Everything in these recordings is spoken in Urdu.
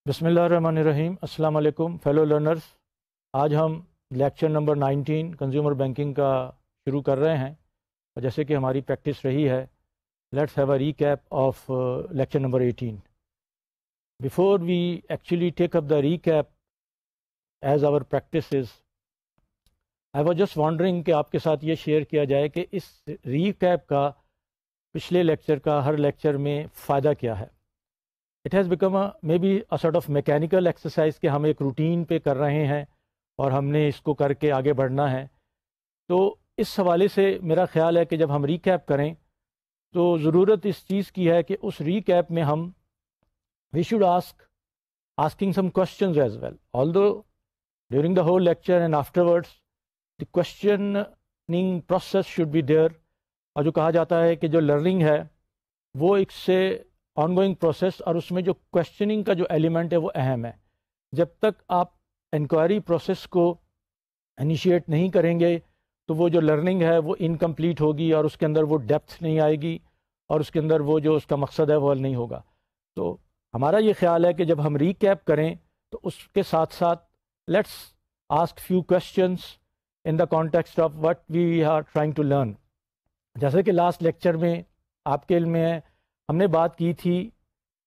بسم اللہ الرحمن الرحیم۔ السلام علیکم فیلو لرنرز۔ آج ہم لیکچر نمبر 19 کنزیومر بینکنگ کا شروع کر رہے ہیں، اور جیسے کہ ہماری پریکٹس رہی ہے، let's have a recap of lecture number 18۔ Before we actually take up the recap as our practices, I was just wondering کہ آپ کے ساتھ یہ شیئر کیا جائے کہ اس ریکیپ کا پچھلے لیکچر کا ہر لیکچر میں فائدہ کیا ہے۔ It has become may be a sort of mechanical exercise کہ ہم ایک روٹین پہ کر رہے ہیں اور ہم نے اس کو کر کے آگے بڑھنا ہے۔ تو اس حوالے سے میرا خیال ہے کہ جب ہم ریکیپ کریں تو ضرورت اس چیز کی ہے کہ اس ریکیپ میں ہم we should asking some questions as well, although during the whole lecture and afterwards the questioning process should be there۔ اور جو کہا جاتا ہے کہ جو لرننگ ہے وہ ایک سے آن گوئنگ پروسیس، اور اس میں جو کوشچننگ کا جو ایلیمنٹ ہے وہ اہم ہے۔ جب تک آپ انکوائری پروسیس کو انیشیٹ نہیں کریں گے تو وہ جو لرننگ ہے وہ انکمپلیٹ ہوگی، اور اس کے اندر وہ ڈیپتھ نہیں آئے گی، اور اس کے اندر وہ جو اس کا مقصد ہے وہ حل نہیں ہوگا۔ تو ہمارا یہ خیال ہے کہ جب ہم ریکیپ کریں تو اس کے ساتھ ساتھ let's ask few questions in the context of what we are trying to learn. جیسے کہ لاسٹ لیکچر میں آپ کے علم میں ہے، ہم نے بات کی تھی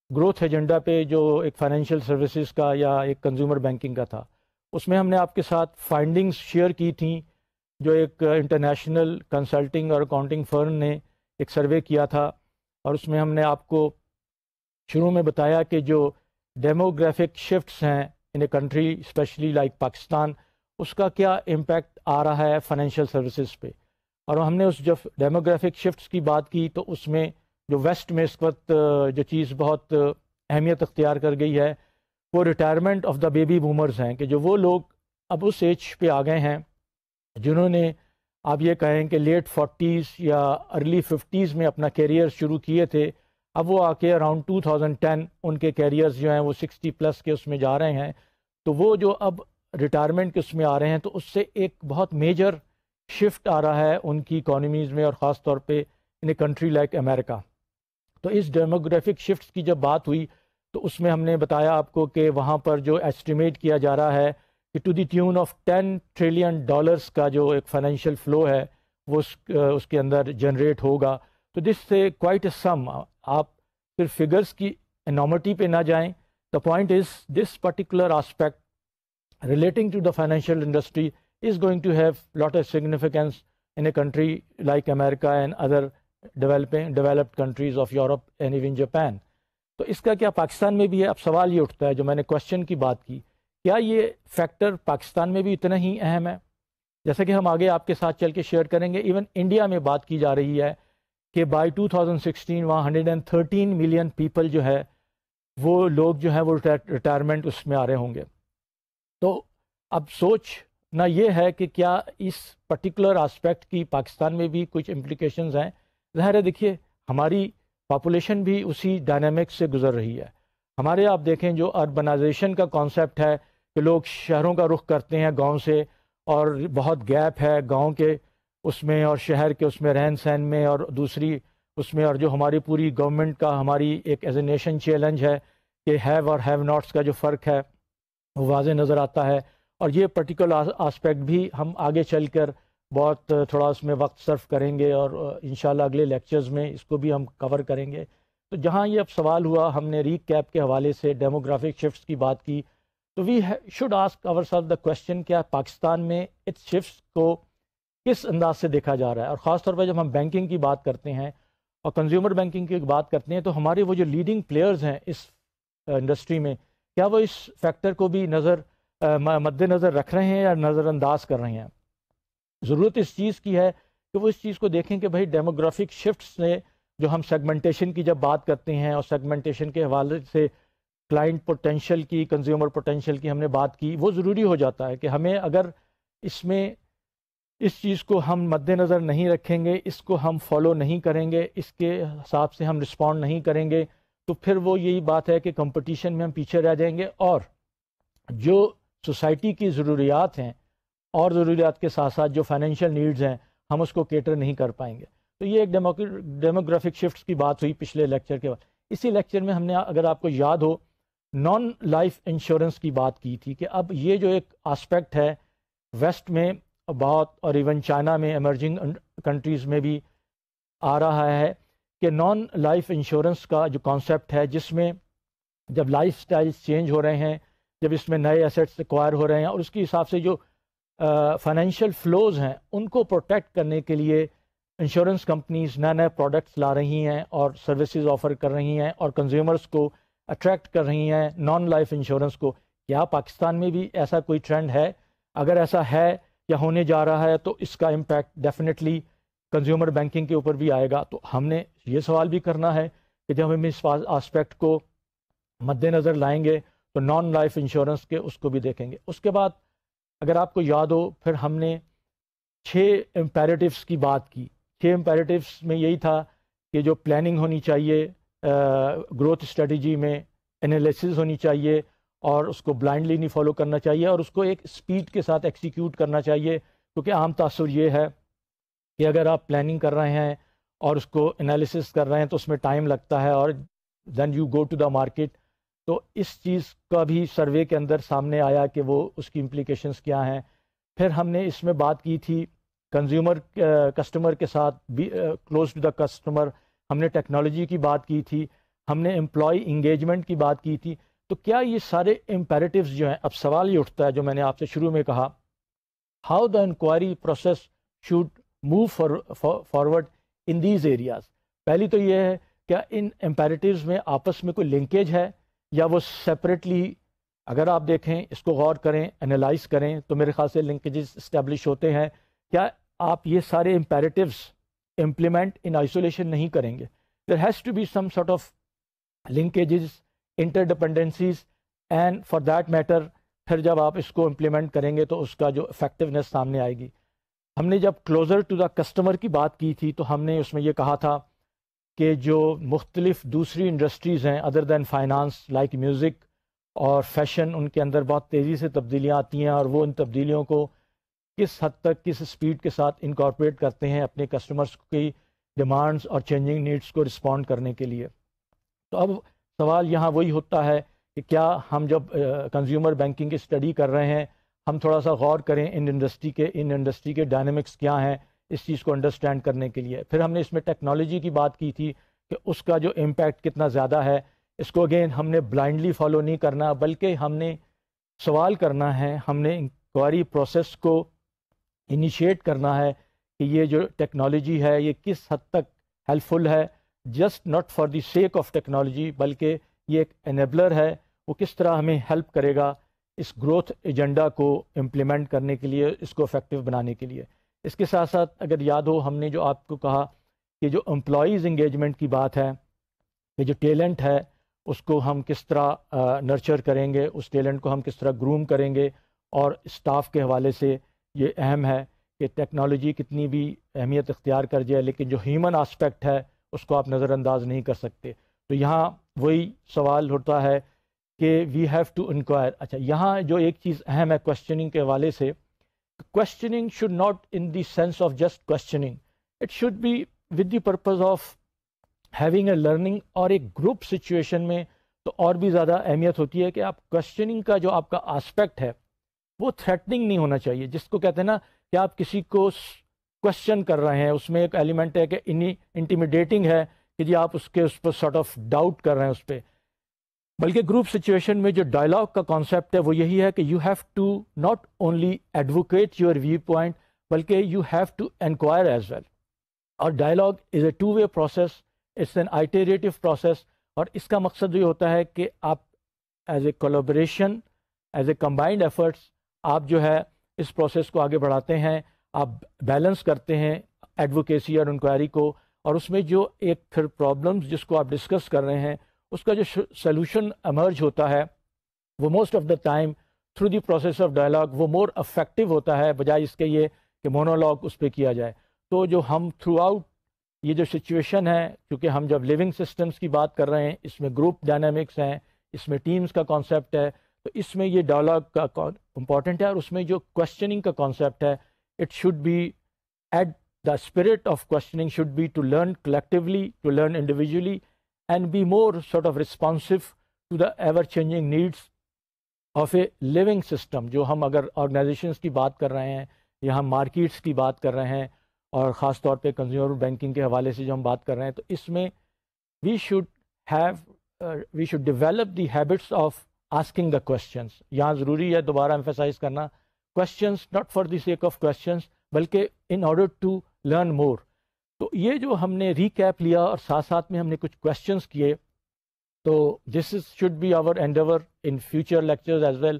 گروتھ ایجنڈا پہ، جو ایک فائنینشیل سروسز کا یا ایک کنزیومر بینکنگ کا تھا۔ اس میں ہم نے آپ کے ساتھ فائنڈنگز شیئر کی تھیں، جو ایک انٹرنیشنل کنسلٹنگ اور اکاؤنٹنگ فرم نے ایک سروے کیا تھا، اور اس میں ہم نے آپ کو شروع میں بتایا کہ جو ڈیموگرافک شفٹس ہیں in a country specially like Pakistan, اس کا کیا امپیکٹ آ رہا ہے فائنینشیل سروسز پہ۔ اور ہم نے اس جب ڈیموگرافک شفٹس کی بات کی تو اس میں جو ویسٹ میں اس وقت جو چیز بہت اہمیت اختیار کر گئی ہے وہ retirement of the baby boomers ہیں، کہ جو وہ لوگ اب اس ایج پہ آ گئے ہیں جنہوں نے آپ یہ کہیں کہ لیٹ 40s یا ارلی 50s میں اپنا کیریئر شروع کیے تھے، اب وہ آ کے اراؤنڈ 2010 ان کے کیریئرز جو ہیں وہ 60 پلس کے اس میں جا رہے ہیں۔ تو وہ جو اب ریٹائرمنٹ کے اس میں آ رہے ہیں تو اس سے ایک بہت میجر شفٹ آ رہا ہے ان کی اکانومیز میں، اور خاص طور پہ ان اے کنٹری لائک امریکہ۔ تو اس ڈیموگرافک شفٹس کی جب بات ہوئی تو اس میں ہم نے بتایا آپ کو کہ وہاں پر جو ایسٹیمیٹ کیا جا رہا ہے کہ to the tune of $10 trillion کا جو ایک فائنینشیل فلو ہے وہ اس کے اندر جنریٹ ہوگا۔ تو دس سے کوائٹ اے سم، آپ پھر فگرس کی انامٹی پہ نہ جائیں۔ The point is this particular aspect relating to the financial industry is going to have lot of significance in a country like America and other developed countries of Europe and even Japan۔ تو اس کا کیا پاکستان میں بھی ہے؟ اب سوال یہ اٹھتا ہے، جو میں نے کوشچن کی بات کی، کیا یہ فیکٹر پاکستان میں بھی اتنا ہی اہم ہے؟ جیسا کہ ہم آگے آپ کے ساتھ چل کے شیئر کریں گے، ایون انڈیا میں بات کی جا رہی ہے کہ بائی 2016 وہاں 113 ملین پیپل جو ہے وہ لوگ جو ہیں وہ ریٹائرمنٹ اس میں آ رہے ہوں گے۔ تو اب سوچ نہ یہ ہے کہ کیا اس پرٹیکولر آسپیکٹ کی پاکستان میں بھی کچھ امپلیکیشنز ہیں؟ ظاہر ہے، دیکھیے ہماری پاپولیشن بھی اسی ڈائنامکس سے گزر رہی ہے۔ ہمارے آپ دیکھیں جو اربنائزیشن کا کانسیپٹ ہے کہ لوگ شہروں کا رخ کرتے ہیں گاؤں سے، اور بہت گیپ ہے گاؤں کے اس میں اور شہر کے اس میں رہن سہن میں، اور دوسری اس میں، اور جو ہماری پوری گورنمنٹ کا ہماری ایک ایز اے نیشن چیلنج ہے کہ ہیو اور ہیو ناٹس کا جو فرق ہے وہ واضح نظر آتا ہے۔ اور یہ پرٹیکولر آسپیکٹ بھی ہم آگے چل کر بہت تھوڑا اس میں وقت صرف کریں گے، اور انشاءاللہ اگلے لیکچرز میں اس کو بھی ہم کور کریں گے۔ تو جہاں یہ اب سوال ہوا، ہم نے ریکیپ کے حوالے سے ڈیموگرافک شفٹس کی بات کی، تو we should ask our self the question, کیا پاکستان میں اس شفٹس کو کس انداز سے دیکھا جا رہا ہے؟ اور خاص طور پر جب ہم بینکنگ کی بات کرتے ہیں اور کنزیومر بینکنگ کی بات کرتے ہیں تو ہمارے وہ جو لیڈنگ پلیئرز ہیں اس انڈسٹری میں، کیا وہ اس فیکٹر کو بھی مد نظر رکھ رہے ہیں یا نظر انداز کر رہے ہیں؟ ضرورت اس چیز کی ہے کہ وہ اس چیز کو دیکھیں کہ بھائی ڈیموگرافک شفٹس نے جو ہم سیگمنٹیشن کی جب بات کرتے ہیں، اور سیگمنٹیشن کے حوالے سے کلائنٹ پوٹینشیل کی، کنزیومر پوٹینشیل کی ہم نے بات کی، وہ ضروری ہو جاتا ہے کہ ہمیں اگر اس میں اس چیز کو ہم مد نظر نہیں رکھیں گے، اس کو ہم فالو نہیں کریں گے، اس کے حساب سے ہم رسپونڈ نہیں کریں گے، تو پھر وہ یہی بات ہے کہ کمپٹیشن میں ہم پیچھے رہ جائیں گے، اور جو سوسائٹی کی ضروریات ہیں اور ضروریات کے ساتھ ساتھ جو فائنینشیل نیڈز ہیں ہم اس کو کیٹر نہیں کر پائیں گے۔ تو یہ ایک ڈیموگرافک شفٹس کی بات ہوئی پچھلے لیکچر کے بعد۔ اسی لیکچر میں ہم نے، اگر آپ کو یاد ہو، نان لائف انشورنس کی بات کی تھی کہ اب یہ جو ایک آسپیکٹ ہے ویسٹ میں بہت اور ایون چائنا میں ایمرجنگ کنٹریز میں بھی آ رہا ہے کہ نان لائف انشورنس کا جو کانسیپٹ ہے جس میں جب لائف سٹائلز چینج ہو رہے ہیں، جب اس میں نئے ایسیٹس ایکوائر ہو رہے ہیں اور اس کے حساب سے جو فائنینشیل فلوز ہیں ان کو پروٹیکٹ کرنے کے لیے انشورنس کمپنیز نئے نئے پروڈکٹس لا رہی ہیں اور سروسز آفر کر رہی ہیں اور کنزیومرز کو اٹریکٹ کر رہی ہیں نان لائف انشورنس کو۔ کیا پاکستان میں بھی ایسا کوئی ٹرینڈ ہے؟ اگر ایسا ہے یا ہونے جا رہا ہے تو اس کا امپیکٹ ڈیفینیٹلی کنزیومر بینکنگ کے اوپر بھی آئے گا۔ تو ہم نے یہ سوال بھی کرنا ہے کہ جب ہم اس آسپیکٹ کو مد نظر لائیں گے تو نان لائف انشورنس کے اس کو بھی دیکھیں گے۔ اس کے بعد اگر آپ کو یاد ہو پھر ہم نے 6 امپیریٹیوز کی بات کی۔ 6 امپیریٹیوز میں یہی تھا کہ جو پلاننگ ہونی چاہیے، گروتھ اسٹریٹجی میں انالیسز ہونی چاہیے اور اس کو بلائنڈلی نہیں فالو کرنا چاہیے اور اس کو ایک سپیڈ کے ساتھ ایکسیکیوٹ کرنا چاہیے، کیونکہ عام تاثر یہ ہے کہ اگر آپ پلاننگ کر رہے ہیں اور اس کو انالیسز کر رہے ہیں تو اس میں ٹائم لگتا ہے اور then you go to the market. تو اس چیز کا بھی سروے کے اندر سامنے آیا کہ وہ اس کی امپلیکیشنز کیا ہیں۔ پھر ہم نے اس میں بات کی تھی کسٹمر کے ساتھ کلوز ٹو دا کسٹمر، ہم نے ٹیکنالوجی کی بات کی تھی، ہم نے امپلائی انگیجمنٹ کی بات کی تھی۔ تو کیا یہ سارے امپیریٹیوز جو ہیں، اب سوال یہ اٹھتا ہے جو میں نے آپ سے شروع میں کہا، how the enquiry process should move forward in these areas. پہلی تو یہ ہے کیا ان امپیریٹیوز میں آپس میں کوئی لنکیج ہے یا وہ سیپریٹلی، اگر آپ دیکھیں اس کو غور کریں انالائز کریں تو میرے خیال سے لنکیجز اسٹیبلش ہوتے ہیں۔ کیا آپ یہ سارے امپیریٹیوز امپلیمنٹ ان آئسولیشن نہیں کریں گے؟ There has to be some sort of linkages, interdependencies, and for that matter پھر جب آپ اس کو امپلیمنٹ کریں گے تو اس کا جو افیکٹونیس سامنے آئے گی۔ ہم نے جب کلوزر ٹو دا کسٹمر کی بات کی تھی تو ہم نے اس میں یہ کہا تھا کہ جو مختلف دوسری انڈسٹریز ہیں ادر دین فائنانس لائک میوزک اور فیشن، ان کے اندر بہت تیزی سے تبدیلیاں آتی ہیں اور وہ ان تبدیلیوں کو کس حد تک کس سپیڈ کے ساتھ انکارپوریٹ کرتے ہیں اپنے کسٹمرز کی ڈیمانڈز اور چینجنگ نیڈس کو رسپونڈ کرنے کے لیے۔ تو اب سوال یہاں وہی ہوتا ہے کہ کیا ہم جب کنزیومر بینکنگ کی اسٹڈی کر رہے ہیں ہم تھوڑا سا غور کریں ان انڈسٹری کے ڈائنامکس کیا ہیں اس چیز کو انڈرسٹینڈ کرنے کے لیے۔ پھر ہم نے اس میں ٹیکنالوجی کی بات کی تھی کہ اس کا جو امپیکٹ کتنا زیادہ ہے۔ اس کو اگین ہم نے بلائنڈلی فالو نہیں کرنا بلکہ ہم نے سوال کرنا ہے، ہم نے انکوائری پروسیس کو انیشیٹ کرنا ہے کہ یہ جو ٹیکنالوجی ہے یہ کس حد تک ہیلپ فل ہے، just not for the sake of technology بلکہ یہ ایک انیبلر ہے، وہ کس طرح ہمیں ہیلپ کرے گا اس گروتھ ایجنڈا کو امپلیمنٹ کرنے کے لیے، اس کو افیکٹو بنانے کے لیے۔ اس کے ساتھ ساتھ اگر یاد ہو ہم نے جو آپ کو کہا کہ جو امپلائیز انگیجمنٹ کی بات ہے کہ جو ٹیلنٹ ہے اس کو ہم کس طرح نرچر کریں گے، اس ٹیلنٹ کو ہم کس طرح گروم کریں گے، اور اسٹاف کے حوالے سے یہ اہم ہے کہ ٹیکنالوجی کتنی بھی اہمیت اختیار کر جائے لیکن جو ہیومن آسپیکٹ ہے اس کو آپ نظر انداز نہیں کر سکتے۔ تو یہاں وہی سوال ہوتا ہے کہ وی ہیو ٹو انکوائر۔ اچھا، یہاں جو ایک چیز اہم ہے کوشچننگ کے حوالے سے، questioning should not in the sense of just questioning, it should be with the purpose of having a learning، اور ایک گروپ سچویشن میں تو اور بھی زیادہ اہمیت ہوتی ہے کہ آپ questioning کا جو آپ کا آسپیکٹ ہے وہ تھریٹننگ نہیں ہونا چاہیے، جس کو کہتے ہیں نا کہ آپ کسی کو کوشچن کر رہے ہیں، اس میں ایک ایلیمنٹ ہے کہ انٹیمیڈیٹنگ ہے کہ جی آپ اس پر سارٹ آف ڈاؤٹ کر رہے ہیں اس پہ، بلکہ گروپ سچویشن میں جو ڈائلاگ کا کانسیپٹ ہے وہ یہی ہے کہ you have to not only advocate your view point بلکہ you have to inquire as well. اور dialogue is a 2 way process, it's an iterative process, اور اس کا مقصد یہ ہوتا ہے کہ آپ as a collaboration, as a combined efforts آپ جو ہے اس پروسیس کو آگے بڑھاتے ہیں، آپ بیلنس کرتے ہیں ایڈوکیسی اور انکوائری کو، اور اس میں جو ایک پھر پرابلمز جس کو آپ ڈسکس کر رہے ہیں اس کا جو سلوشن ایمرج ہوتا ہے وہ most of the time through the process of dialogue وہ مور افیکٹو ہوتا ہے بجائے اس کے یہ کہ مونولاگ اس پہ کیا جائے۔ تو جو ہم تھرو آؤٹ یہ جو سچویشن ہے، کیونکہ ہم جب لیونگ سسٹمز کی بات کر رہے ہیں اس میں گروپ ڈائنامکس ہیں، اس میں ٹیمز کا کانسیپٹ ہے، تو اس میں یہ ڈائلاگ کا امپورٹنٹ ہے، اور اس میں جو کوشچننگ کا کانسیپٹ ہے it should be at the spirit of questioning should be to learn collectively, to learn individually, and be more sort of responsive to the ever changing needs of a living system. جو ہم اگر آرگنائزیشنس کی بات کر رہے ہیں یا ہم مارکیٹس کی بات کر رہے ہیں اور خاص طور پہ کنزیومر بینکنگ کے حوالے سے جو ہم بات کر رہے ہیں، تو اس میں we should develop the habits of asking the questions. یہاں ضروری ہے دوبارہ ایمفیسائز کرنا، questions not for the sake of questions بلکہ in order to learn more. تو یہ جو ہم نے ریکیپ لیا اور ساتھ ساتھ میں ہم نے کچھ کوشچنس کیے، تو this should be our endeavour in future lectures as well,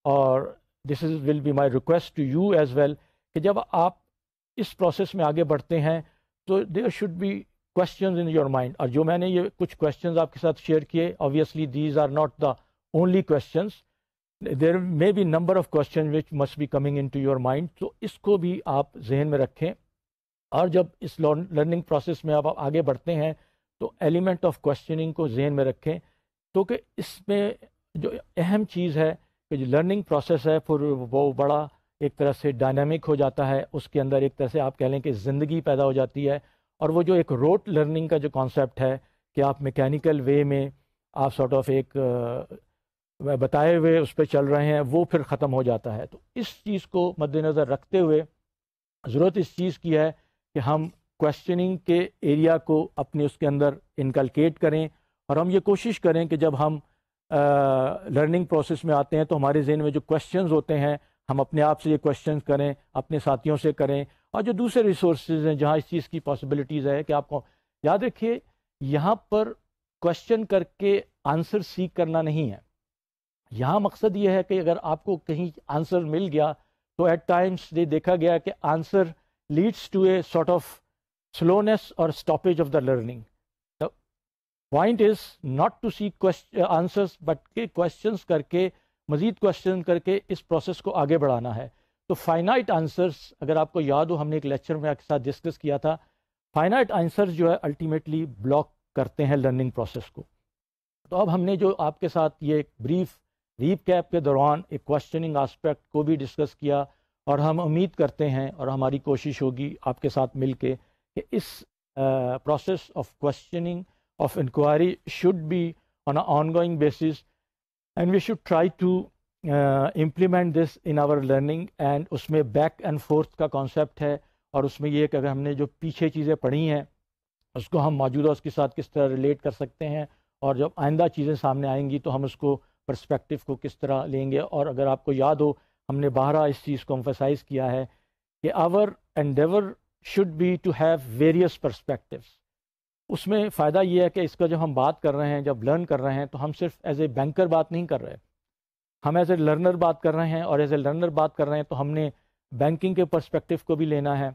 اور this will be my request to you as well کہ جب آپ اس پروسیس میں آگے بڑھتے ہیں تو there should be questions in your mind. اور جو میں نے یہ کچھ کوشچنز آپ کے ساتھ شیئر کیے، obviously these are not the only questions, there may be number of questions which must be coming into your mind. تو اس کو بھی آپ ذہن میں رکھیں، اور جب اس لرننگ پروسیس میں آپ آگے بڑھتے ہیں تو ایلیمنٹ آف کوشچننگ کو ذہن میں رکھیں. تو کہ اس میں جو اہم چیز ہے کہ جو لرننگ پروسیس ہے پھر وہ بڑا ایک طرح سے ڈائنامک ہو جاتا ہے. اس کے اندر ایک طرح سے آپ کہہ لیں کہ زندگی پیدا ہو جاتی ہے. اور وہ جو ایک روٹ لرننگ کا جو کانسیپٹ ہے کہ آپ میکینیکل وے میں آپ سارٹ آف ایک بتائے ہوئے اس پہ چل رہے ہیں، وہ پھر ختم ہو جاتا ہے. تو اس چیز کو مد نظر رکھتے ہوئے ضرورت اس چیز کی ہے کہ ہم کویشچننگ کے ایریا کو اپنے اس کے اندر انکلکیٹ کریں، اور ہم یہ کوشش کریں کہ جب ہم لرننگ پروسیس میں آتے ہیں تو ہمارے ذہن میں جو کویشچنز ہوتے ہیں ہم اپنے آپ سے یہ کویشچنز کریں، اپنے ساتھیوں سے کریں، اور جو دوسرے ریسورسز ہیں جہاں اس چیز کی پاسبلٹیز ہے کہ آپ کو یاد رکھیے یہاں پر کویشچن کر کے آنسر سیکھ کرنا نہیں ہے. یہاں مقصد یہ ہے کہ اگر آپ کو کہیں آنسر مل گیا تو ایٹ ٹائمس یہ دیکھا گیا کہ answer leads to a sort of slowness اور stoppage of the learning. The point is not to seek answers but کہ کویشچنس کر کے مزید کویشچن کر کے اس پروسیس کو آگے بڑھانا ہے. تو فائنائٹ آنسرس اگر آپ کو یاد ہو ہم نے ایک لیکچر میں آپ کے ساتھ ڈسکس کیا تھا، فائنائٹ آنسرس جو ہے الٹیمیٹلی بلاک کرتے ہیں لرننگ پروسیس کو. تو اب ہم نے جو آپ کے ساتھ یہ بریف ریکیپ کے دوران ایک کویشچننگ آسپیکٹ کو بھی ڈسکس کیا، اور ہم امید کرتے ہیں اور ہماری کوشش ہوگی آپ کے ساتھ مل کے کہ اس process of questioning of inquiry should be on a ongoing basis and we should try to implement this in our learning. And اس میں بیک اینڈ فورتھ کا کانسیپٹ ہے، اور اس میں یہ کہ اگر ہم نے جو پیچھے چیزیں پڑھی ہیں اس کو ہم موجودہ اس کے ساتھ کس طرح ریلیٹ کر سکتے ہیں، اور جب آئندہ چیزیں سامنے آئیں گی تو ہم اس کو پرسپیکٹو کو کس طرح لیں گے. اور اگر آپ کو یاد ہو ہم نے بارہا اس چیز کو امفسائز کیا ہے کہ our endeavour should be to have various perspectives. اس میں فائدہ یہ ہے کہ اس کا جب ہم بات کر رہے ہیں، جب لرن کر رہے ہیں، تو ہم صرف ایز اے بینکر بات نہیں کر رہے، ہم ایز اے لرنر بات کر رہے ہیں. اور ایز اے لرنر بات کر رہے ہیں تو ہم نے بینکنگ کے پرسپیکٹو کو بھی لینا ہے،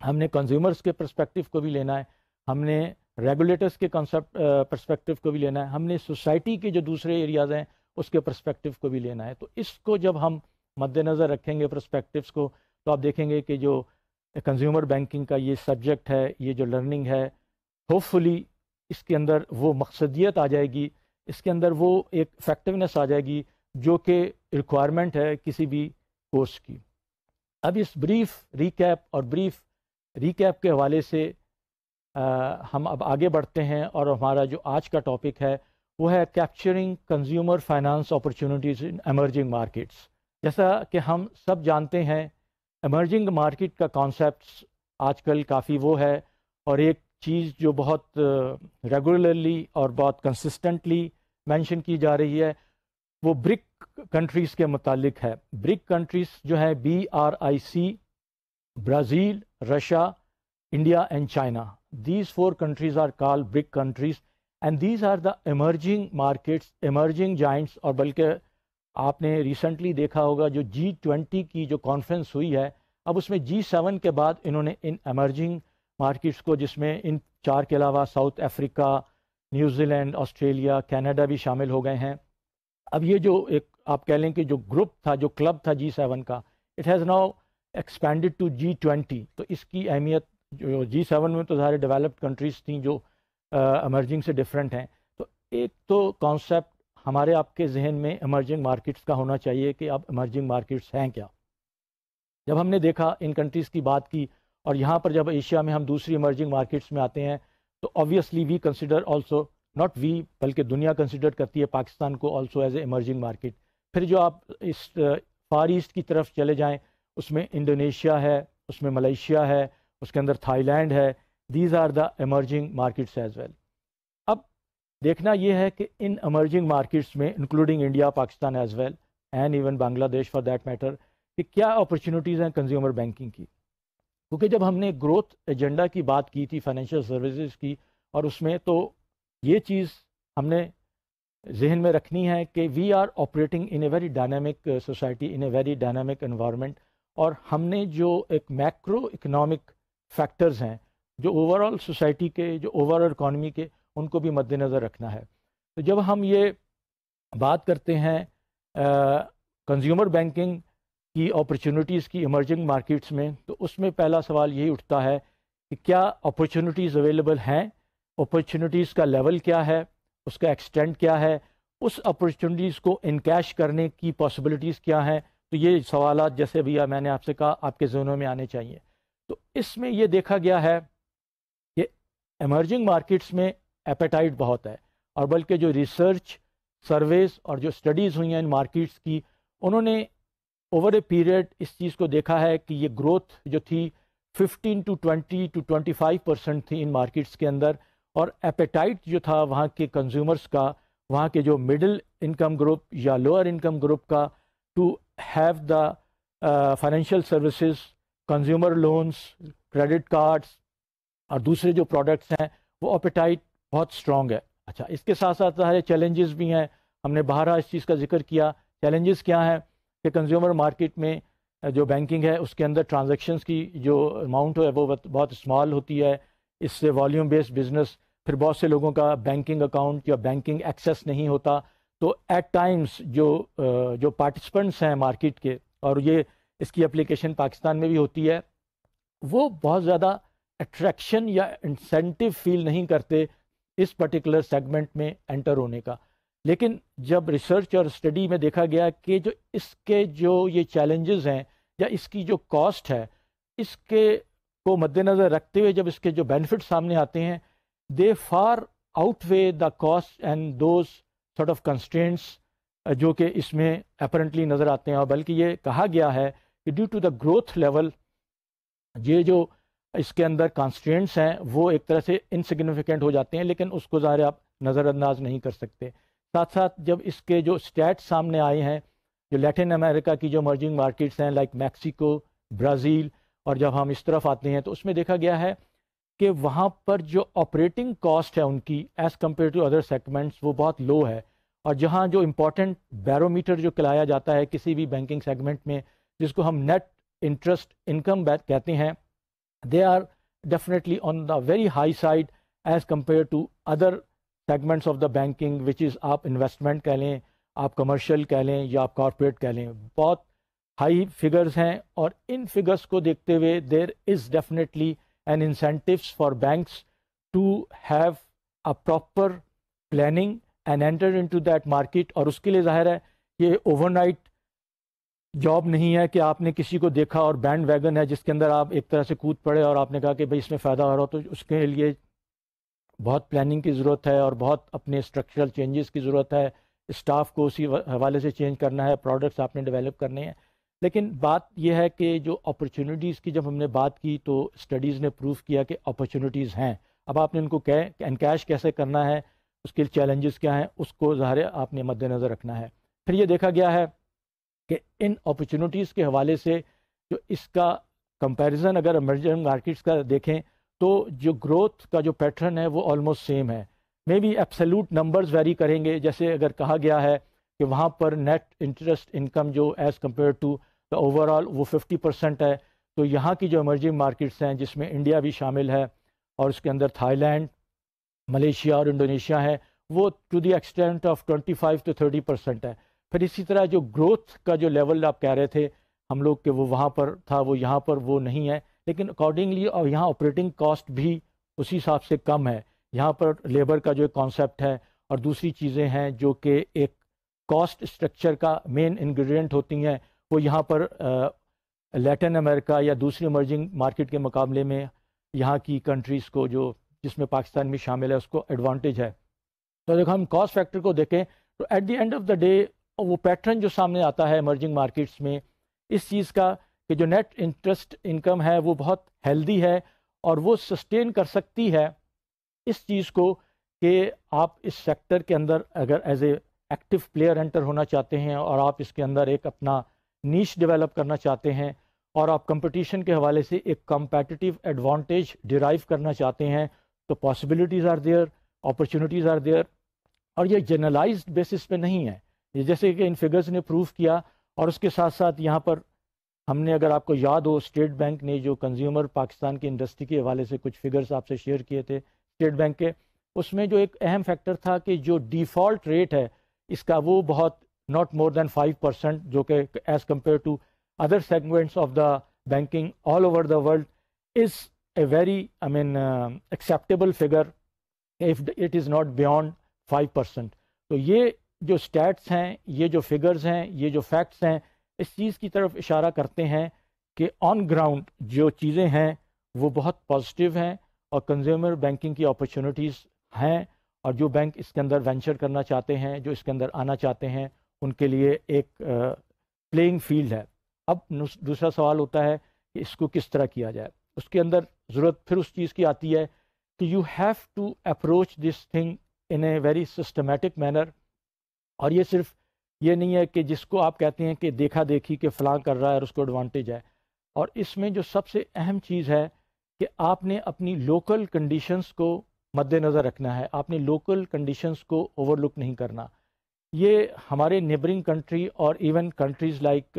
ہم نے کنزیومرز کے پرسپیکٹو کو بھی لینا ہے، ہم نے ریگولیٹرز کے کانسیپٹ پرسپیکٹو کو بھی لینا ہے، ہم نے سوسائٹی کے جو دوسرے ایریاز ہیں اس کے پرسپیکٹو کو بھی لینا ہے. تو اس کو جب ہم مد نظر رکھیں گے پرسپیکٹوس کو، تو آپ دیکھیں گے کہ جو کنزیومر بینکنگ کا یہ سبجیکٹ ہے، یہ جو لرننگ ہے، ہوپ فلی اس کے اندر وہ مقصدیت آ جائے گی، اس کے اندر وہ ایک افیکٹونیس آ جائے گی جو کہ ریکوائرمنٹ ہے کسی بھی کورس کی. اب اس بریف ریکیپ کے حوالے سے ہم اب آگے بڑھتے ہیں، اور ہمارا جو آج کا ٹاپک ہے وہ ہے کیپچرنگ کنزیومر فائنانس اپرچونیٹیز ان ایمرجنگ مارکیٹس. جیسا کہ ہم سب جانتے ہیں ایمرجنگ مارکیٹ کا کانسیپٹس آج کل کافی وہ ہے، اور ایک چیز جو بہت ریگولرلی اور بہت کنسسٹنٹلی مینشن کی جا رہی ہے وہ برک کنٹریز کے متعلق ہے. برک کنٹریز جو ہیں BRIC، Brazil, Russia, India and China. These 4 countries are called BRIC countries and these are the emerging markets, emerging giants. اور بلکہ آپ نے ریسنٹلی دیکھا ہوگا جو G20 کی جو کانفرنس ہوئی ہے، اب اس میں G7 کے بعد انہوں نے ان ایمرجنگ مارکیٹس کو، جس میں ان 4 کے علاوہ South Africa, New Zealand, Australia, Canada بھی شامل ہو گئے ہیں. اب یہ جو ایک آپ کہہ لیں کہ جو گروپ تھا، جو کلب تھا G7 کا، it has now expanded to G20. تو اس کی اہمیت جو G7 میں تو ظاہر ڈیولپڈ کنٹریز تھیں جو ایمرجنگ سے ڈفرینٹ ہیں. تو ایک تو کانسیپٹ ہمارے آپ کے ذہن میں ایمرجنگ مارکیٹس کا ہونا چاہیے کہ اب ایمرجنگ مارکیٹس ہیں کیا. جب ہم نے دیکھا ان کنٹریز کی بات کی، اور یہاں پر جب ایشیا میں ہم دوسری ایمرجنگ مارکیٹس میں آتے ہیں تو obviously we consider also not we بلکہ دنیا کنسیڈر کرتی ہے پاکستان کو also as a emerging market. پھر جو آپ اس فار ایسٹ کی طرف چلے جائیں اس میں انڈونیشیا ہے, اس میں ملیشیا ہے, اس کے اندر تھائی لینڈ ہے. These are the emerging markets as well. اب دیکھنا یہ ہے کہ ان ایمرجنگ مارکیٹس میں including India, Pakistan as well and even Bangladesh for that metre, کہ کیا اپرچونیٹیز ہیں کنزیومر بینکنگ کی. کیونکہ جب ہم نے گروتھ ایجنڈا کی بات کی تھی فائنینشیل سروسز کی, اور اس میں تو یہ چیز ہم نے ذہن میں رکھنی ہے کہ we are operating in a very dynamic society, in a very dynamic environment, اور ہم نے جو ایک میکرو اکنامک فیکٹرز ہیں جو اوور آل سوسائٹی کے, جو اوور آل اکانومی کے, ان کو بھی مد نظر رکھنا ہے. تو جب ہم یہ بات کرتے ہیں کنزیومر بینکنگ کی اپرچونیٹیز کی ایمرجنگ مارکیٹس میں, تو اس میں پہلا سوال یہی اٹھتا ہے کہ کیا اپرچونیٹیز اویلیبل ہیں, اپرچونیٹیز کا لیول کیا ہے, اس کا ایکسٹینٹ کیا ہے, اس اپرچونیٹیز کو انکیش کرنے کی پاسبلٹیز کیا ہیں. تو یہ سوالات جیسے بھی میں نے آپ سے کہا آپ کے ذہنوں میں آنے چاہیے. تو اس میں یہ دیکھا گیا ہے کہ ایمرجنگ مارکیٹس میں ایپیٹائٹ بہت ہے, اور بلکہ جو ریسرچ سرویز اور جو اسٹڈیز ہوئی ہیں ان مارکیٹس کی, انہوں نے اوور اے پیریڈ اس چیز کو دیکھا ہے کہ یہ گروتھ جو تھی 15 to 20 to 25% تھی ان مارکیٹس کے اندر, اور ایپیٹائٹ جو تھا وہاں کے کنزیومرز کا, وہاں کے جو مڈل انکم گروپ یا لوور انکم گروپ کا, to have the financial services, consumer loans, credit cards اور دوسرے جو پروڈکٹس ہیں, وہ ایپیٹائٹ بہت اسٹرانگ ہے. اچھا, اس کے ساتھ ساتھ ظاہر چیلنجز بھی ہیں, ہم نے بہرحال اس چیز کا ذکر کیا. چیلنجز کیا ہیں کہ کنزیومر مارکیٹ میں جو بینکنگ ہے اس کے اندر ٹرانزیکشنز کی جو اماؤنٹ ہے وہ بہت اسمال ہوتی ہے, اس سے والیوم بیسڈ بزنس, پھر بہت سے لوگوں کا بینکنگ اکاؤنٹ یا بینکنگ ایکسیس نہیں ہوتا. تو ایٹ ٹائمز جو پارٹیسپنٹس ہیں مارکیٹ کے, اور یہ اس کی اپلیکیشن پاکستان میں بھی ہوتی ہے, وہ بہت زیادہ اٹریکشن یا انسینٹیو فیل نہیں کرتے اس پرٹیکولر سیگمنٹ میں انٹر ہونے کا. لیکن جب ریسرچ اور اسٹڈی میں دیکھا گیا کہ جو اس کے جو یہ چیلنجز ہیں یا اس کی جو کاسٹ ہے, اس کے کو مد نظر رکھتے ہوئے جب اس کے جو بینیفٹ سامنے آتے ہیں, they far outweigh the cost and those sort of constraints جو کہ اس میں اپرنٹلی نظر آتے ہیں. اور بلکہ یہ کہا گیا ہے کہ due to the growth level یہ جو اس کے اندر کانسٹرینٹس ہیں وہ ایک طرح سے انسگنیفیکنٹ ہو جاتے ہیں, لیکن اس کو ظاہر آپ نظر انداز نہیں کر سکتے. ساتھ ساتھ جب اس کے جو اسٹیٹس سامنے آئے ہیں, جو لیٹن امریکہ کی جو ایمرجنگ مارکیٹس ہیں لائک میکسیکو, برازیل, اور جب ہم اس طرف آتے ہیں تو اس میں دیکھا گیا ہے کہ وہاں پر جو آپریٹنگ کاسٹ ہے ان کی as compare to other segments وہ بہت لو ہے. اور جہاں جو امپورٹنٹ بیرومیٹر جو کلایا جاتا ہے کسی بھی بینکنگ سیگمنٹ میں, جس کو ہم نیٹ انٹرسٹ انکم کہتے ہیں, they are definitely on the very high side as compared to other segments of the banking, which is آپ انویسٹمنٹ کہہ لیں, آپ کمرشل کہہ لیں, یا آپ کارپوریٹ کہہ لیں, بہت ہائی فگرز ہیں. اور ان فگرز کو دیکھتے ہوئے there is definitely an incentives for banks to have a proper planning and enter into that market. اور اس کے لیے ظاہر ہے یہ اوور نائٹ جاب نہیں ہے کہ آپ نے کسی کو دیکھا اور بینڈ ویگن ہے جس کے اندر آپ ایک طرح سے کود پڑے اور آپ نے کہا کہ بھائی اس میں فائدہ ہو رہا ہو. تو اس کے لیے بہت پلاننگ کی ضرورت ہے اور بہت اپنے اسٹرکچرل چینجز کی ضرورت ہے, اسٹاف کو اسی حوالے سے چینج کرنا ہے, پروڈکٹس آپ نے ڈیولپ کرنے ہیں. لیکن بات یہ ہے کہ جو اپرچونیٹیز کی جب ہم نے بات کی تو اسٹڈیز نے پروف کیا کہ اپرچونیٹیز ہیں. اب آپ نے ان کو انکیش کیسے کرنا ہے, اس کے چیلنجز کیا ہیں, اس کو ظاہر آپ نے مد نظر رکھنا ہے. پھر یہ دیکھا گیا ہے کہ ان اپرچونیٹیز کے حوالے سے جو اس کا کمپیریزن اگر ایمرجنگ مارکیٹس کا دیکھیں تو جو گروتھ کا جو پیٹرن ہے وہ آلموسٹ سیم ہے. May be absolute numbers vary کریں گے, جیسے اگر کہا گیا ہے کہ وہاں پر نیٹ انٹرسٹ انکم جو as compare to the overall وہ 50% ہے, تو یہاں کی جو ایمرجنگ مارکیٹس ہیں جس میں انڈیا بھی شامل ہے اور اس کے اندر تھائی لینڈ, ملیشیا اور انڈونیشیا ہے, وہ to the extent of 25 to 30% ہے. پھر اسی طرح جو گروتھ کا جو لیول آپ کہہ رہے تھے ہم لوگ کہ وہ وہاں پر تھا, وہ یہاں پر وہ نہیں ہے, لیکن اکارڈنگلی اور یہاں آپریٹنگ کاسٹ بھی اسی حساب سے کم ہے. یہاں پر لیبر کا جو کانسیپٹ ہے اور دوسری چیزیں ہیں جو کہ ایک کاسٹ اسٹرکچر کا مین انگریڈینٹ ہوتی ہیں, وہ یہاں پر لیٹن امریکہ یا دوسری ایمرجنگ مارکیٹ کے مقابلے میں یہاں کی کنٹریز کو جو جس میں پاکستان بھی شامل ہے اس کو ایڈوانٹیج ہے. تو دیکھو ہم کاسٹ فیکٹر کو دیکھیں تو at the end of the day وہ پیٹرن جو سامنے آتا ہے ایمرجنگ مارکیٹس میں اس چیز کا کہ جو نیٹ انٹرسٹ انکم ہے وہ بہت ہیلدی ہے اور وہ سسٹین کر سکتی ہے اس چیز کو کہ آپ اس سیکٹر کے اندر اگر as a active player enter ہونا چاہتے ہیں اور آپ اس کے اندر ایک اپنا نیش ڈیولپ کرنا چاہتے ہیں اور آپ کمپٹیشن کے حوالے سے ایک کمپیٹیٹیو ایڈوانٹیج ڈیرائیو کرنا چاہتے ہیں تو possibilities are there, opportunities are there. اور یہ جنرلائزڈ بیسس پہ نہیں ہے، یہ جیسے کہ ان فگرز نے پروف کیا. اور اس کے ساتھ ساتھ یہاں پر ہم نے اگر آپ کو یاد ہو اسٹیٹ بینک نے جو کنزیومر پاکستان کی انڈسٹری کے حوالے سے کچھ فگرز آپ سے شیئر کیے تھے اسٹیٹ بینک کے، اس میں جو ایک اہم فیکٹر تھا کہ جو ڈیفالٹ ریٹ ہے اس کا وہ بہت ناٹ مور دین 5%، جو کہ as compare to other segments of the banking all over the world is a very acceptable figure if it is not beyond 5%. تو یہ جو اسٹیٹس ہیں، یہ جو فگرز ہیں، یہ جو فیکٹس ہیں اس چیز کی طرف اشارہ کرتے ہیں کہ آن گراؤنڈ جو چیزیں ہیں وہ بہت پازیٹیو ہیں اور کنزیومر بینکنگ کی اپرچونیٹیز ہیں، اور جو بینک اس کے اندر وینچر کرنا چاہتے ہیں، جو اس کے اندر آنا چاہتے ہیں، ان کے لیے ایک پلینگ فیلڈ ہے. اب دوسرا سوال ہوتا ہے کہ اس کو کس طرح کیا جائے. اس کے اندر ضرورت پھر اس چیز کی آتی ہے کہ you have to approach this thing in a very systematic manner. اور یہ صرف یہ نہیں ہے کہ جس کو آپ کہتے ہیں کہ دیکھا دیکھی کہ فلاں کر رہا ہے اور اس کو ایڈوانٹیج ہے. اور اس میں جو سب سے اہم چیز ہے کہ آپ نے اپنی لوکل کنڈیشنز کو مد نظر رکھنا ہے، آپ نے لوکل کنڈیشنز کو اوور لک نہیں کرنا. یہ ہمارے نیبرنگ کنٹری اور ایون کنٹریز لائک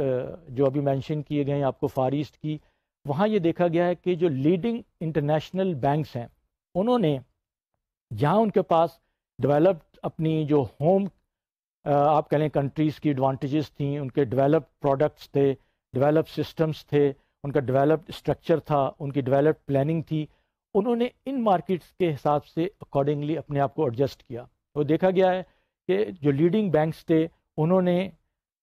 جو ابھی مینشن کیے گئے ہیں آپ کو فار ایسٹ کی، وہاں یہ دیکھا گیا ہے کہ جو لیڈنگ انٹرنیشنل بینکس ہیں انہوں نے جہاں ان کے پاس ڈیولپڈ اپنی جو ہوم آپ کہہ لیں کنٹریز کی ایڈوانٹیجز تھیں، ان کے ڈیولپڈ پروڈکٹس تھے، ڈیولپ سسٹمز تھے، ان کا ڈیولپڈ اسٹرکچر تھا، ان کی ڈیولپڈ پلاننگ تھی، انہوں نے ان مارکیٹس کے حساب سے اکارڈنگلی اپنے آپ کو ایڈجسٹ کیا. وہ دیکھا گیا ہے کہ جو لیڈنگ بینکس تھے انہوں نے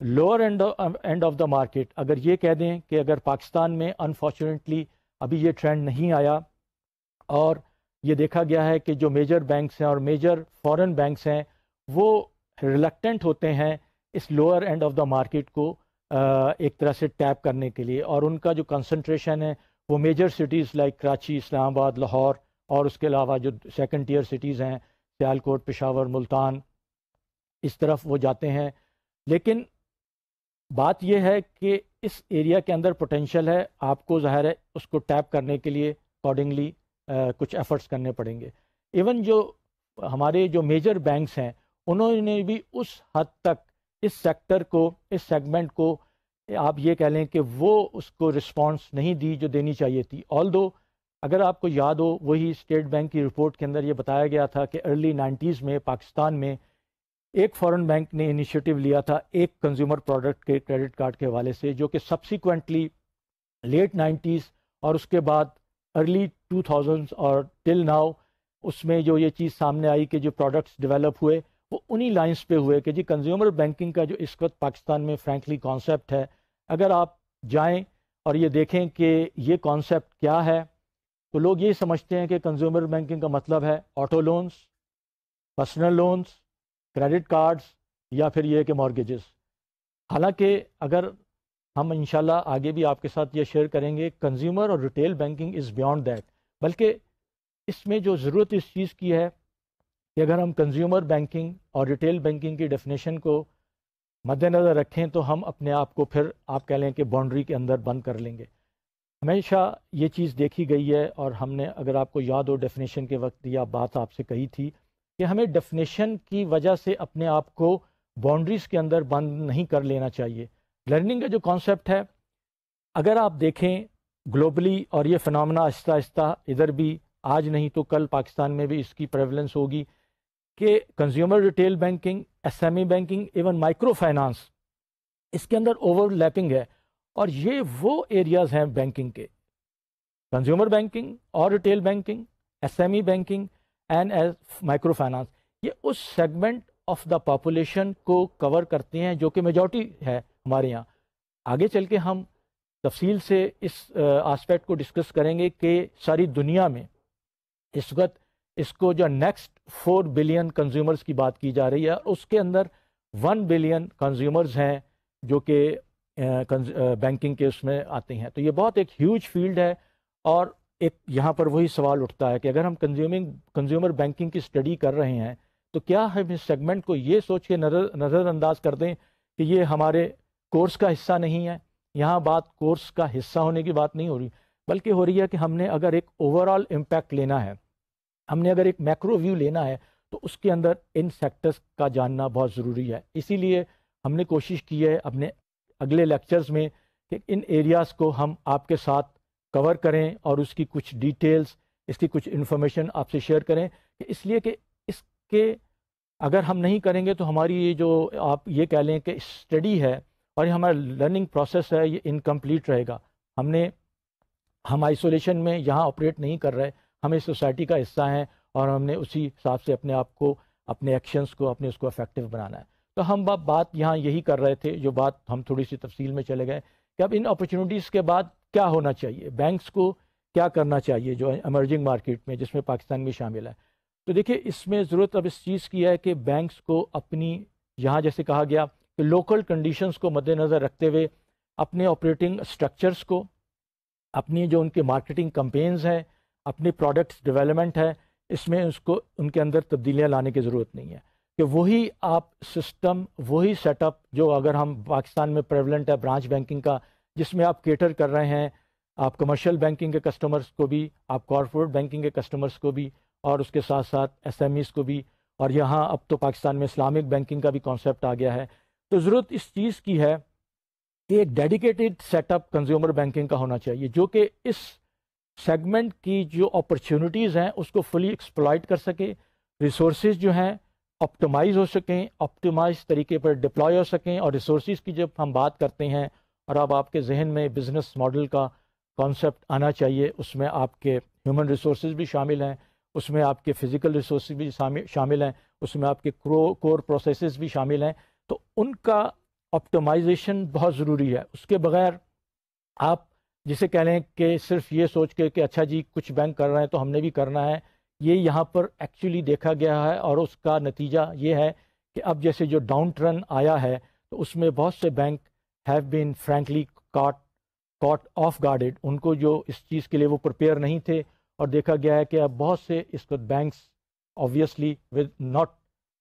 lower end of the market, اگر یہ کہہ دیں کہ اگر پاکستان میں انفارچونیٹلی ابھی یہ ٹرینڈ نہیں آیا اور یہ دیکھا گیا ہے کہ جو میجر بینکس ہیں اور میجر فورن بینکس ہیں وہ ریلکٹنٹ ہوتے ہیں اس lower end of the market کو ایک طرح سے ٹیپ کرنے کے لیے، اور ان کا جو کنسنٹریشن ہے وہ میجر سٹیز لائک کراچی، اسلام آباد، لاہور، اور اس کے علاوہ جو سیکنڈ ٹیئر سٹیز ہیں سیالکوٹ، پشاور، ملتان، اس طرف وہ جاتے ہیں. لیکن بات یہ ہے کہ اس ایریا کے اندر پوٹینشیل ہے، آپ کو ظاہر ہے اس کو ٹیپ کرنے کے لیے اکارڈنگلی کچھ ایفرٹس کرنے پڑیں گے. ایون جو ہمارے جو میجر بینکس ہیں انہوں نے بھی اس حد تک اس سیکٹر کو، اس سیگمنٹ کو آپ یہ کہہ لیں کہ وہ اس کو رسپانس نہیں دی جو دینی چاہیے تھی. آلدو اگر آپ کو یاد ہو وہی اسٹیٹ بینک کی رپورٹ کے اندر یہ بتایا گیا تھا کہ ارلی 90s میں پاکستان میں ایک فورن بینک نے انیشیٹو لیا تھا ایک کنزیومر پروڈکٹ کے کریڈٹ کارڈ کے حوالے سے، جو کہ سبسیکوینٹلی لیٹ 90s اور اس کے بعد ارلی 2000s اور ٹل ناؤ اس میں جو یہ چیز سامنے آئی کہ جو پروڈکٹس ڈیولپ ہوئے وہ انہی لائنز پہ ہوئے کہ جی کنزیومر بینکنگ کا جو اس وقت پاکستان میں فرینکلی کانسیپٹ ہے، اگر آپ جائیں اور یہ دیکھیں کہ یہ کانسیپٹ کیا ہے تو لوگ یہ سمجھتے ہیں کہ کنزیومر بینکنگ کا مطلب ہے auto loans, personal loans, credit cards یا پھر یہ کہ مارگیجز. حالانکہ اگر ہم انشاءاللہ آگے بھی آپ کے ساتھ یہ شیئر کریں گے کنزیومر اور retail banking is beyond that, بلکہ اس میں جو ضرورت اس چیز کی ہے کہ اگر ہم کنزیومر بینکنگ اور ریٹیل بینکنگ کی ڈیفینیشن کو مد نظر رکھیں تو ہم اپنے آپ کو پھر آپ کہہ لیں کہ باؤنڈری کے اندر بند کر لیں گے. ہمیشہ یہ چیز دیکھی گئی ہے اور ہم نے اگر آپ کو یاد ہو ڈیفینیشن کے وقت یہ بات آپ سے کہی تھی کہ ہمیں ڈیفینیشن کی وجہ سے اپنے آپ کو باؤنڈریز کے اندر بند نہیں کر لینا چاہیے. لرننگ کا جو کانسیپٹ ہے اگر آپ دیکھیں گلوبلی، اور یہ فنامنا آہستہ آہستہ ادھر بھی آج نہیں تو کل پاکستان میں بھی اس کی پریولنس ہوگی کہ consumer retail banking, S M E banking, even micro finance اس کے اندر اوور لیپنگ ہے. اور یہ وہ ایریاز ہیں بینکنگ کے، کنزیومر بینکنگ اور retail banking, S M E banking and as microfinance, یہ اس سیگمنٹ آف دا پاپولیشن کو کور کرتے ہیں جو کہ میجورٹی ہے ہمارے یہاں. آگے چل کے ہم تفصیل سے اس آسپیکٹ کو ڈسکس کریں گے کہ ساری دنیا میں اس وقت اس کو جو نیکسٹ 4 بلین کنزیومرز کی بات کی جا رہی ہے، اس کے اندر 1 بلین کنزیومرز ہیں جو کہ بینکنگ کے اس میں آتے ہیں. تو یہ بہت ایک ہیوج فیلڈ ہے، اور ایک یہاں پر وہی سوال اٹھتا ہے کہ اگر ہم کنزیومر بینکنگ کی اسٹڈی کر رہے ہیں تو کیا ہم اس سیگمنٹ کو یہ سوچ کے نظر انداز کر دیں کہ یہ ہمارے کورس کا حصہ نہیں ہے. یہاں بات کورس کا حصہ ہونے کی بات نہیں ہو رہی، بلکہ ہو رہی ہے کہ ہم نے اگر ایک اوور آل امپیکٹ لینا ہے، ہم نے اگر ایک میکرو ویو لینا ہے، تو اس کے اندر ان سیکٹرز کا جاننا بہت ضروری ہے. اسی لیے ہم نے کوشش کی ہے اپنے اگلے لیکچرز میں کہ ان ایریاز کو ہم آپ کے ساتھ کور کریں اور اس کی کچھ ڈیٹیلز، اس کی کچھ انفارمیشن آپ سے شیئر کریں، کہ اس لیے کہ اس کے اگر ہم نہیں کریں گے تو ہماری یہ جو آپ یہ کہہ لیں کہ اسٹڈی ہے اور یہ ہمارا لرننگ پروسیس ہے، یہ انکمپلیٹ رہے گا. ہم آئسولیشن میں یہاں آپریٹ نہیں کر رہے، ہم اس سوسائٹی کا حصہ ہیں، اور ہم نے اسی حساب سے اپنے آپ کو، اپنے ایکشنز کو، اپنے اس کو افیکٹو بنانا ہے. تو ہم بات یہاں یہی کر رہے تھے، جو بات ہم تھوڑی سی تفصیل میں چلے گئے کہ اب ان اپرچونیٹیز کے بعد کیا ہونا چاہیے، بینکس کو کیا کرنا چاہیے جو ایمرجنگ مارکیٹ میں، جس میں پاکستان بھی شامل ہے. تو دیکھیے اس میں ضرورت اب اس چیز کی ہے کہ بینکس کو اپنی، یہاں جیسے کہا گیا کہ لوکل کنڈیشنز کو مد نظر رکھتے ہوئے اپنے آپریٹنگ اسٹرکچرز کو، اپنی جو ان کے مارکیٹنگ کمپینز ہیں، اپنی پروڈکٹس ڈیولپمنٹ ہے، اس میں ان کے اندر تبدیلیاں لانے کی ضرورت نہیں ہے. کہ وہی آپ سسٹم، وہی سیٹ اپ جو اگر ہم پاکستان میں پریولنٹ ہے برانچ بینکنگ کا، جس میں آپ کیٹر کر رہے ہیں آپ کمرشل بینکنگ کے کسٹمرز کو بھی، آپ کارپوریٹ بینکنگ کے کسٹمرز کو بھی، اور اس کے ساتھ ساتھ ایس ایم ایز کو بھی، اور یہاں اب تو پاکستان میں اسلامک بینکنگ کا بھی کانسیپٹ آ گیا ہے. تو ضرورت اس چیز کی ہے کہ ایک dedicated set up consumer banking کا ہونا چاہیے، جو کہ اس سیگمنٹ کی جو اپرچونیٹیز ہیں اس کو فلی ایکسپلائٹ کر سکے، ریسورسز جو ہیں آپٹیمائز ہو سکیں، آپٹیمائز طریقے پر ڈپلوائے ہو سکیں. اور ریسورسز کی جب ہم بات کرتے ہیں، اور اب آپ کے ذہن میں بزنس ماڈل کا کانسیپٹ آنا چاہیے، اس میں آپ کے ہیومن ریسورسز بھی شامل ہیں، اس میں آپ کے فزیکل ریسورسز بھی شامل ہیں، اس میں آپ کے کور پروسیسز بھی شامل ہیں. تو ان کا آپٹیمائزیشن بہت ضروری ہے. اس کے بغیر آپ جسے کہہ لیں کہ صرف یہ سوچ کے کہ اچھا جی کچھ بینک کر رہے ہیں تو ہم نے بھی کرنا ہے، یہ یہاں پر ایکچولی دیکھا گیا ہے، اور اس کا نتیجہ یہ ہے کہ اب جیسے جو ڈاؤن ٹرن آیا ہے تو اس میں بہت سے bank have been frankly caught off guarded. ان کو جو اس چیز کے لیے وہ پریپیئر نہیں تھے، اور دیکھا گیا ہے کہ اب بہت سے اس وقت banks obviously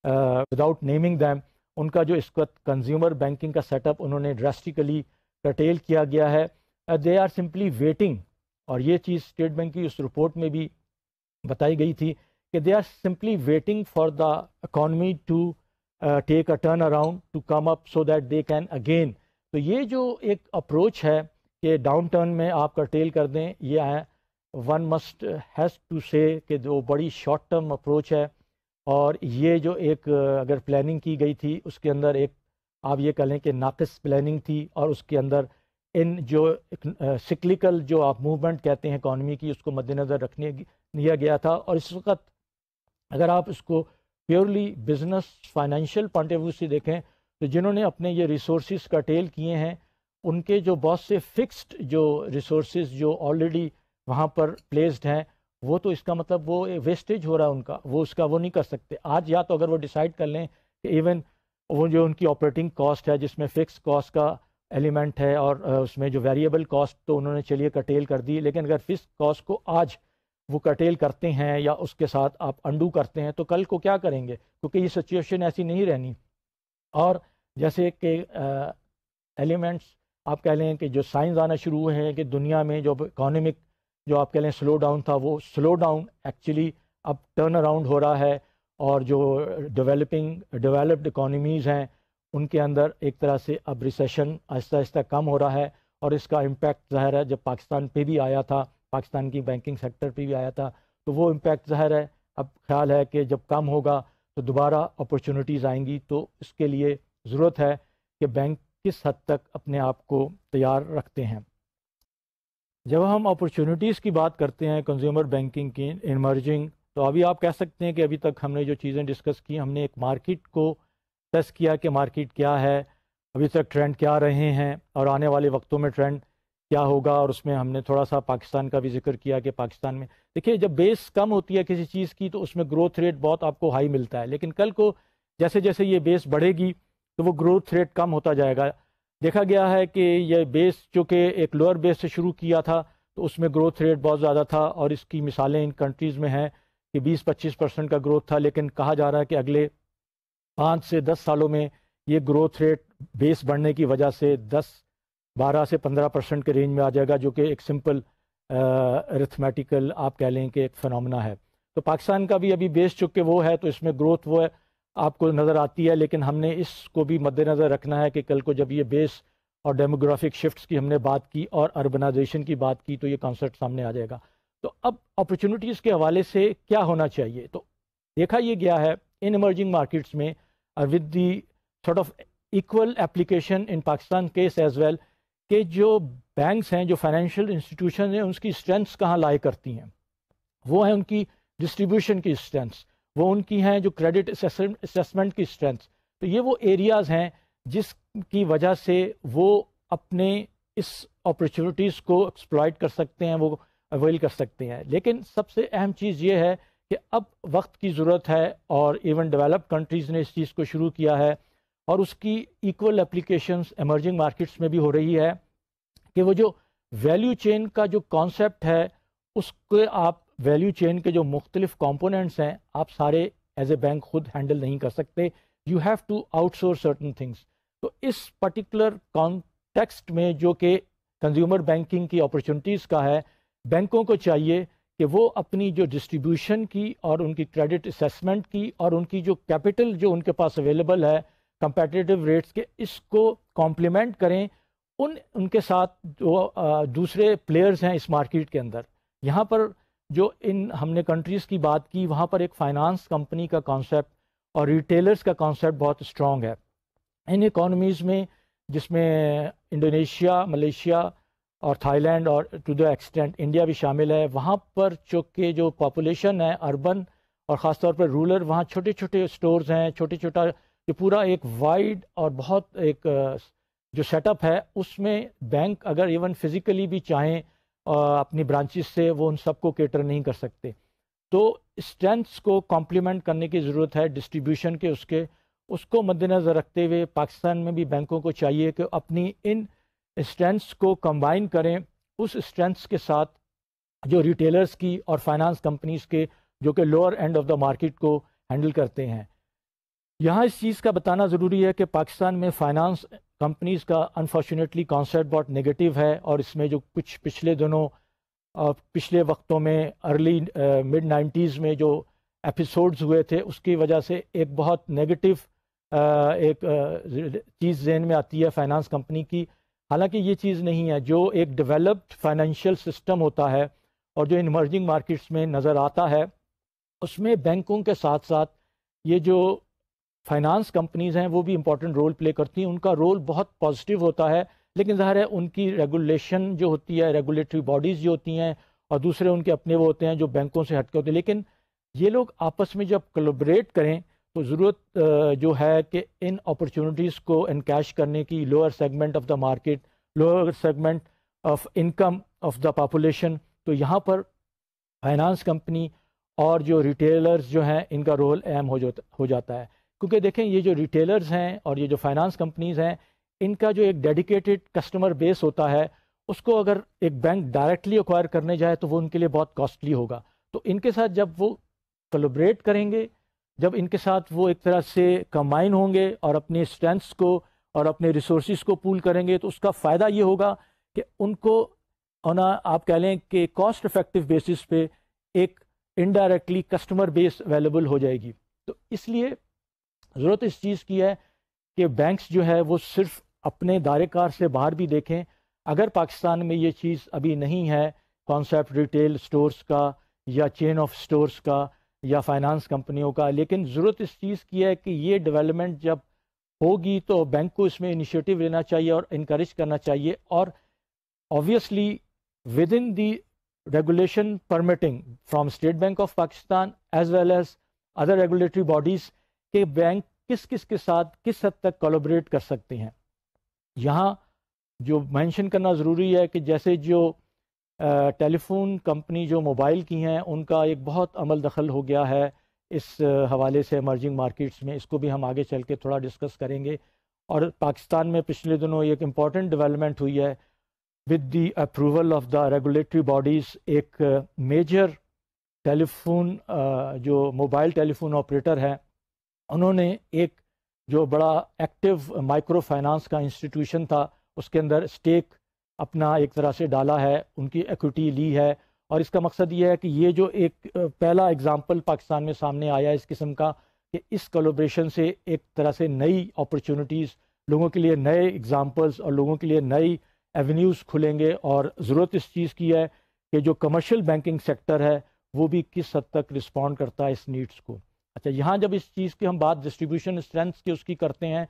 without naming them, ان کا جو اس وقت کنزیومر بینکنگ کا سیٹ اپ انہوں نے ڈراسٹیکلی کرٹیل کیا گیا ہے. دے آر سمپلی ویٹنگ، اور یہ چیز اسٹیٹ بینک کی اس رپورٹ میں بھی بتائی گئی تھی کہ they are simply waiting for the economy to take a turn around to come up so that they can again. تو یہ جو ایک اپروچ ہے کہ ڈاؤن ٹرن میں آپ کرٹیل کر دیں، یہ ہے ون مسٹ ہیز ٹو سے کہ وہ بڑی شارٹ ٹرم اپروچ ہے. اور یہ جو ایک اگر پلاننگ کی گئی تھی اس کے اندر ایک آپ یہ کہہ لیں کہ ناقص پلاننگ تھی، اور اس کے اندر ان جو سکلیکل جو آپ موومنٹ کہتے ہیں اکانومی کی، اس کو مد نظر رکھنے دیا گیا تھا. اور اس وقت اگر آپ اس کو purely business financial point of view سے دیکھیں تو جنہوں نے اپنے یہ ریسورسز کرٹیل کیے ہیں، ان کے جو بہت سے فکسڈ جو ریسورسز جو آلریڈی وہاں پر پلیسڈ ہیں، وہ تو اس کا مطلب وہ ویسٹیج ہو رہا ہے ان کا، وہ نہیں کر سکتے آج. یا تو اگر وہ ڈیسائیڈ کر لیں کہ ایون وہ جو ان کی آپریٹنگ کاسٹ ہے جس میں فکس کاسٹ کا ایلیمنٹ ہے، اور اس میں جو ویریبل کاسٹ تو انہوں نے چلیے کرٹیل کر دی، لیکن اگر فکس کاسٹ کو آج وہ کرٹیل کرتے ہیں یا اس کے ساتھ آپ انڈو کرتے ہیں تو کل کو کیا کریں گے، کیونکہ یہ سچویشن ایسی نہیں رہنی. اور جیسے کہ ایلیمنٹس آپ کہہ لیں کہ جو سائنس آنا شروع ہوئے ہیں کہ دنیا میں جو اکانومک جو آپ کہہ لیں سلو ڈاؤن تھا، وہ سلو ڈاؤن ایکچولی اب ٹرن اراؤنڈ ہو رہا ہے. اور جو ڈیولپڈ اکانومیز ہیں ان کے اندر ایک طرح سے اب ریسیشن آہستہ آہستہ کم ہو رہا ہے، اور اس کا امپیکٹ ظاہر ہے جب پاکستان پہ بھی آیا تھا، پاکستان کی بینکنگ سیکٹر پہ بھی آیا تھا، تو وہ امپیکٹ ظاہر ہے اب خیال ہے کہ جب کم ہوگا تو دوبارہ اپرچونیٹیز آئیں گی. تو اس کے لیے ضرورت ہے کہ بینک کس حد تک اپنے آپ کو تیار رکھتے ہیں. جب ہم اپرچونیٹیز کی بات کرتے ہیں کنزیومر بینکنگ کی ایمرجنگ، تو ابھی آپ کہہ سکتے ہیں کہ ابھی تک ہم نے جو چیزیں ڈسکس کی، ہم نے ایک مارکیٹ کو ٹیسٹ کیا کہ مارکیٹ کیا ہے، ابھی تک ٹرینڈ کیا رہے ہیں، اور آنے والے وقتوں میں ٹرینڈ کیا ہوگا، اور اس میں ہم نے تھوڑا سا پاکستان کا بھی ذکر کیا کہ پاکستان میں دیکھیے جب بیس کم ہوتی ہے کسی چیز کی تو اس میں گروتھ ریٹ بہت آپ کو ہائی ملتا ہے، لیکن کل کو جیسے جیسے یہ بیس بڑھے گی تو وہ گروتھ ریٹ کم ہوتا جائے گا۔ دیکھا گیا ہے کہ یہ بیس چونکہ ایک لوور بیس سے شروع کیا تھا تو اس میں گروتھ ریٹ بہت زیادہ تھا، اور اس کی مثالیں ان کنٹریز میں ہیں کہ 20-25% کا گروتھ تھا، لیکن کہا جا رہا ہے کہ اگلے 5 سے 10 سالوں میں یہ گروتھ ریٹ بیس بڑھنے کی وجہ سے 12 سے 15% کے رینج میں آ جائے گا، جو کہ ایک سمپل ارتھمیٹیکل آپ کہہ لیں کہ ایک فنومنا ہے۔ تو پاکستان کا بھی ابھی بیس چونکہ وہ ہے تو اس میں گروتھ وہ ہے آپ کو نظر آتی ہے، لیکن ہم نے اس کو بھی مد نظر رکھنا ہے کہ کل کو جب یہ بیس اور ڈیموگرافک شفٹس کی ہم نے بات کی اور اربنائزیشن کی بات کی تو یہ کانسیپٹ سامنے آ جائے گا۔ تو اب اپرچونیٹیز کے حوالے سے کیا ہونا چاہیے، تو دیکھا یہ گیا ہے ان ایمرجنگ مارکیٹس میں with the sort of equal application in Pakistan case as well, کہ جو بینکس ہیں، جو فائنینشیل انسٹیٹیوشن ہیں، ان کی اسٹرینتھس کہاں لائے کرتی ہیں، وہ ہیں ان کی ڈسٹریبیوشن کی اسٹرینتھس، وہ ان کی ہیں جو کریڈٹ اسیسمنٹ کی اسٹرینتھس۔ تو یہ وہ ایریاز ہیں جس کی وجہ سے وہ اپنے اس اپرچونیٹیز کو ایکسپلائٹ کر سکتے ہیں، وہ اویل کر سکتے ہیں۔ لیکن سب سے اہم چیز یہ ہے کہ اب وقت کی ضرورت ہے، اور ایون ڈیولپڈ کنٹریز نے اس چیز کو شروع کیا ہے، اور اس کی ایکول اپلیکیشنز ایمرجنگ مارکیٹس میں بھی ہو رہی ہے، کہ وہ جو ویلیو چین کا جو کانسیپٹ ہے اس کو آپ ویلیو چین کے جو مختلف کمپوننٹس ہیں آپ سارے ایز اے بینک خود ہینڈل نہیں کر سکتے، you have to outsource certain things. تو اس پرٹیکولر کانٹیکسٹ میں جو کہ کنزیومر بینکنگ کی اپرچونیٹیز کا ہے، بینکوں کو چاہیے کہ وہ اپنی جو ڈسٹریبیوشن کی اور ان کی کریڈٹ اسیسمنٹ کی اور ان کی جو کیپٹل جو ان کے پاس اویلیبل ہے کمپیٹیٹیو ریٹس کے، اس کو کمپلیمنٹ کریں ان کے ساتھ جو دوسرے پلیئرز ہیں اس مارکیٹ کے اندر۔ یہاں پر جو ہم نے کنٹریز کی بات کی، وہاں پر ایک فائنانس کمپنی کا کانسیپٹ اور ریٹیلرز کا کانسیپٹ بہت اسٹرانگ ہے ان اکانومیز میں، جس میں انڈونیشیا، ملیشیا اور تھائی لینڈ اور ٹو دا ایکسٹینٹ انڈیا بھی شامل ہے۔ وہاں پر چونکہ جو پاپولیشن ہے اربن اور خاص طور پر رورل، وہاں چھوٹے چھوٹے سٹورز ہیں، چھوٹے چھوٹا جو پورا ایک وائڈ اور بہت ایک جو سیٹ اپ ہے، اس میں بینک اگر ایون فزیکلی بھی چاہیں اپنی برانچز سے، وہ ان سب کو کیٹر نہیں کر سکتے۔ تو اسٹرینتھس کو کمپلیمنٹ کرنے کی ضرورت ہے ڈسٹریبیوشن کے، اس کو مد نظر رکھتے ہوئے پاکستان میں بھی بینکوں کو چاہیے کہ اپنی ان اسٹرینتھس کو کمبائن کریں اس اسٹرینتھس کے ساتھ جو ریٹیلرز کی اور فائنانس کمپنیز کے جو کہ lower end of the market کو ہینڈل کرتے ہیں۔ یہاں اس چیز کا بتانا ضروری ہے کہ پاکستان میں فائنانس کمپنیز کا انفارچونیٹلی کانسیپٹ بہت نگیٹو ہے، اور اس میں جو کچھ پچھلے دنوں پچھلے وقتوں میں ارلی مڈ 90s میں جو ایپیسوڈز ہوئے تھے، اس کی وجہ سے ایک بہت نگیٹو ایک چیز ذہن میں آتی ہے فائنانس کمپنی کی۔ حالانکہ یہ چیز نہیں ہے، جو ایک ڈیولپڈ فائنینشیل سسٹم ہوتا ہے اور جو ایمرجنگ مارکیٹس میں نظر آتا ہے، اس میں بینکوں کے ساتھ ساتھ یہ جو فائنانس کمپنیز ہیں وہ بھی امپورٹنٹ رول پلے کرتی ہیں۔ ان کا رول بہت پازیٹیو ہوتا ہے، لیکن ظاہر ہے ان کی ریگولیشن جو ہوتی ہے، ریگولیٹری باڈیز جو ہوتی ہیں، اور دوسرے ان کے اپنے وہ ہوتے ہیں جو بینکوں سے ہٹ کے ہوتے ہیں، لیکن یہ لوگ آپس میں جب کولابریٹ کریں تو ضرورت جو ہے کہ ان اپرچونیٹیز کو انکیش کرنے کی، lower segment of the market, lower segment of income of the population, تو یہاں پر فائنانس کمپنی اور جو ریٹیلرز جو ہیں ان کا رول اہم ہو جاتا ہے۔ کیونکہ دیکھیں یہ جو ریٹیلرز ہیں اور یہ جو فائنانس کمپنیز ہیں، ان کا جو ایک ڈیڈیکیٹڈ کسٹمر بیس ہوتا ہے، اس کو اگر ایک بینک ڈائریکٹلی ایکوائر کرنے جائے تو وہ ان کے لیے بہت کاسٹلی ہوگا۔ تو ان کے ساتھ جب وہ کولابریٹ کریں گے، جب ان کے ساتھ وہ ایک طرح سے کمبائن ہوں گے اور اپنے اسٹرینتھس کو اور اپنے ریسورسز کو پول کریں گے، تو اس کا فائدہ یہ ہوگا کہ ان کو آپ کہہ لیں کہ کاسٹ افیکٹو بیسس پہ ایک انڈائریکٹلی کسٹمر بیس اویلیبل ہو جائے گی۔ تو اس لیے ضرورت اس چیز کی ہے کہ بینکس جو ہے وہ صرف اپنے دائرے کار سے باہر بھی دیکھیں۔ اگر پاکستان میں یہ چیز ابھی نہیں ہے، کانسیپٹ ریٹیل سٹورز کا یا چین آف سٹورز کا یا فائنانس کمپنیوں کا، لیکن ضرورت اس چیز کی ہے کہ یہ ڈیولپمنٹ جب ہوگی تو بینک کو اس میں انیشیٹو لینا چاہیے اور انکریج کرنا چاہیے، اور obviously within the regulation permitting from State Bank of Pakistan as well as other regulatory bodies کہ بینک کس کے ساتھ کس حد تک کولابریٹ کر سکتے ہیں۔ یہاں جو مینشن کرنا ضروری ہے کہ جیسے جو ٹیلی فون کمپنی جو موبائل کی ہیں ان کا ایک بہت عمل دخل ہو گیا ہے اس حوالے سے ایمرجنگ مارکیٹس میں، اس کو بھی ہم آگے چل کے تھوڑا ڈسکس کریں گے۔ اور پاکستان میں پچھلے دنوں ایک امپورٹنٹ ڈیولپمنٹ ہوئی ہے with the approval of the regulatory bodies, ایک میجر ٹیلی فون جو موبائل ٹیلی فون آپریٹر ہے، انہوں نے ایک جو بڑا ایکٹیو مائکرو فائنانس کا انسٹیٹیوشن تھا اس کے اندر اسٹیک اپنا ایک طرح سے ڈالا ہے، ان کی ایکوٹی لی ہے، اور اس کا مقصد یہ ہے کہ یہ جو ایک پہلا اگزامپل پاکستان میں سامنے آیا ہے اس قسم کا کہ اس کولابریشن سے ایک طرح سے نئی اپرچونٹیز، لوگوں کے لیے نئے اگزامپلز اور لوگوں کے لیے نئی ایونیوز کھلیں گے، اور ضرورت اس چیز کی ہے کہ جو کمرشل بینکنگ سیکٹر ہے وہ بھی کس حد تک رسپونڈ کرتا ہے اس نیڈس کو۔ اچھا، یہاں جب اس چیز کی ہم بات ڈسٹریبیوشن اسٹرینتھ کی اس کی کرتے ہیں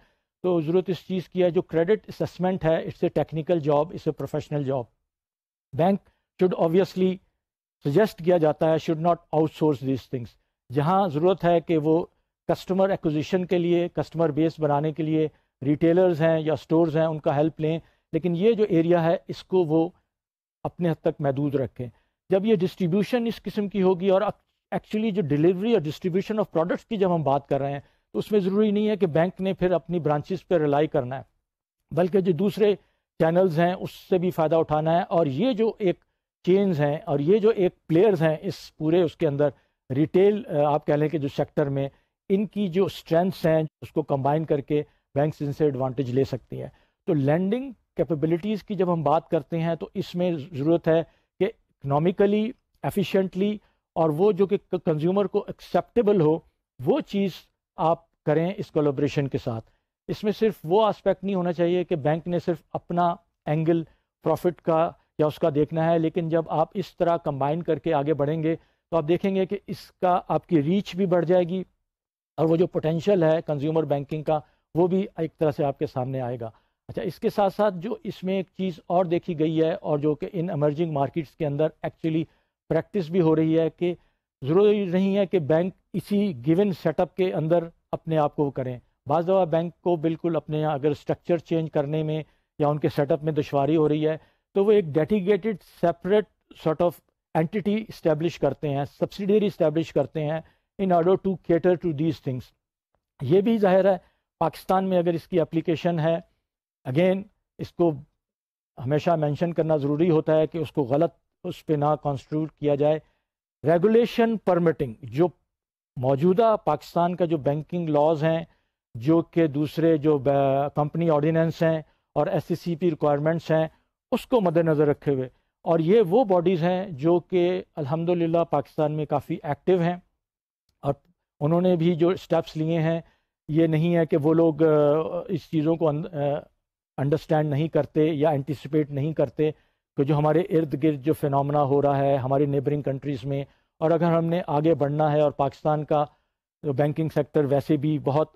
تو ضرورت اس چیز کی ہے جو کریڈٹ اسسمنٹ ہے، it's a technical job, it's a professional job. Bank should obviously suggest کیا جاتا ہے should not outsource these things, جہاں ضرورت ہے کہ وہ کسٹمر ایکوزیشن کے لیے، کسٹمر بیس بنانے کے لیے ریٹیلرز ہیں یا سٹورز ہیں ان کا ہیلپ لیں، لیکن یہ جو ایریا ہے اس کو وہ اپنے حد تک محدود رکھیں۔ جب یہ ڈسٹریبیوشن اس قسم کی ہوگی، اور ایکچولی جو ڈیلیوری اور ڈسٹریبیوشن آف پروڈکٹس کی جب ہم بات کر رہے ہیں تو اس میں ضروری نہیں ہے کہ بینک نے پھر اپنی برانچز پہ ریلائی کرنا ہے، بلکہ جو دوسرے چینلز ہیں اس سے بھی فائدہ اٹھانا ہے، اور یہ جو ایک چینز ہیں اور یہ جو ایک پلیئرز ہیں اس پورے اس کے اندر ریٹیل آپ کہہ لیں کہ جو سیکٹر میں ان کی جو اسٹرینتھس ہیں اس کو کمبائن کر کے بینکس ان سے ایڈوانٹیج لے سکتی ہیں۔ تو لینڈنگ کیپیبلٹیز کی جب ہم بات کرتے ہیں تو اس میں ضرورت ہے کہ اکنامیکلی ایفیشینٹلی اور وہ جو کہ کنزیومر کو ایکسیپٹیبل ہو وہ چیز آپ کریں اس کولابریشن کے ساتھ۔ اس میں صرف وہ آسپیکٹ نہیں ہونا چاہیے کہ بینک نے صرف اپنا اینگل پروفٹ کا یا اس کا دیکھنا ہے، لیکن جب آپ اس طرح کمبائن کر کے آگے بڑھیں گے تو آپ دیکھیں گے کہ اس کا آپ کی ریچ بھی بڑھ جائے گی، اور وہ جو پوٹینشیل ہے کنزیومر بینکنگ کا وہ بھی ایک طرح سے آپ کے سامنے آئے گا۔ اچھا، اس کے ساتھ ساتھ جو اس میں ایک چیز اور دیکھی گئی ہے اور جو کہ ان ایمرجنگ مارکیٹس کے اندر ایکچولی پریکٹس بھی ہو رہی ہے کہ ضروری نہیں ہے کہ بینک اسی گیون سیٹ اپ کے اندر اپنے آپ کو کریں۔ بعض دفعہ بینک کو بالکل اپنے اگر اسٹرکچر چینج کرنے میں یا ان کے سیٹ اپ میں دشواری ہو رہی ہے تو وہ ایک dedicated separate sort of entity establish کرتے ہیں، سبسیڈیری اسٹیبلش کرتے ہیں in order to cater to these things. یہ بھی ظاہر ہے پاکستان میں اگر اس کی اپلیکیشن ہے، اگین اس کو ہمیشہ مینشن کرنا ضروری ہوتا ہے کہ اس کو غلط اس پہ نہ کانسٹیٹیوٹ کیا جائے۔ ریگولیشن پرمٹنگ، جو موجودہ پاکستان کا جو بینکنگ لاز ہیں، جو کہ دوسرے جو کمپنی آرڈیننس ہیں اور ایس سی سی پی ریکوائرمنٹس ہیں، اس کو مد نظر رکھے ہوئے، اور یہ وہ باڈیز ہیں جو کہ الحمدللہ پاکستان میں کافی ایکٹیو ہیں، اور انہوں نے بھی جو اسٹیپس لیے ہیں یہ نہیں ہے کہ وہ لوگ اس چیزوں کو انڈرسٹینڈ نہیں کرتے یا انٹیسپیٹ نہیں کرتے کہ جو ہمارے ارد گرد جو فینومنا ہو رہا ہے ہماری نیبرنگ کنٹریز میں، اور اگر ہم نے آگے بڑھنا ہے، اور پاکستان کا بینکنگ سیکٹر ویسے بھی بہت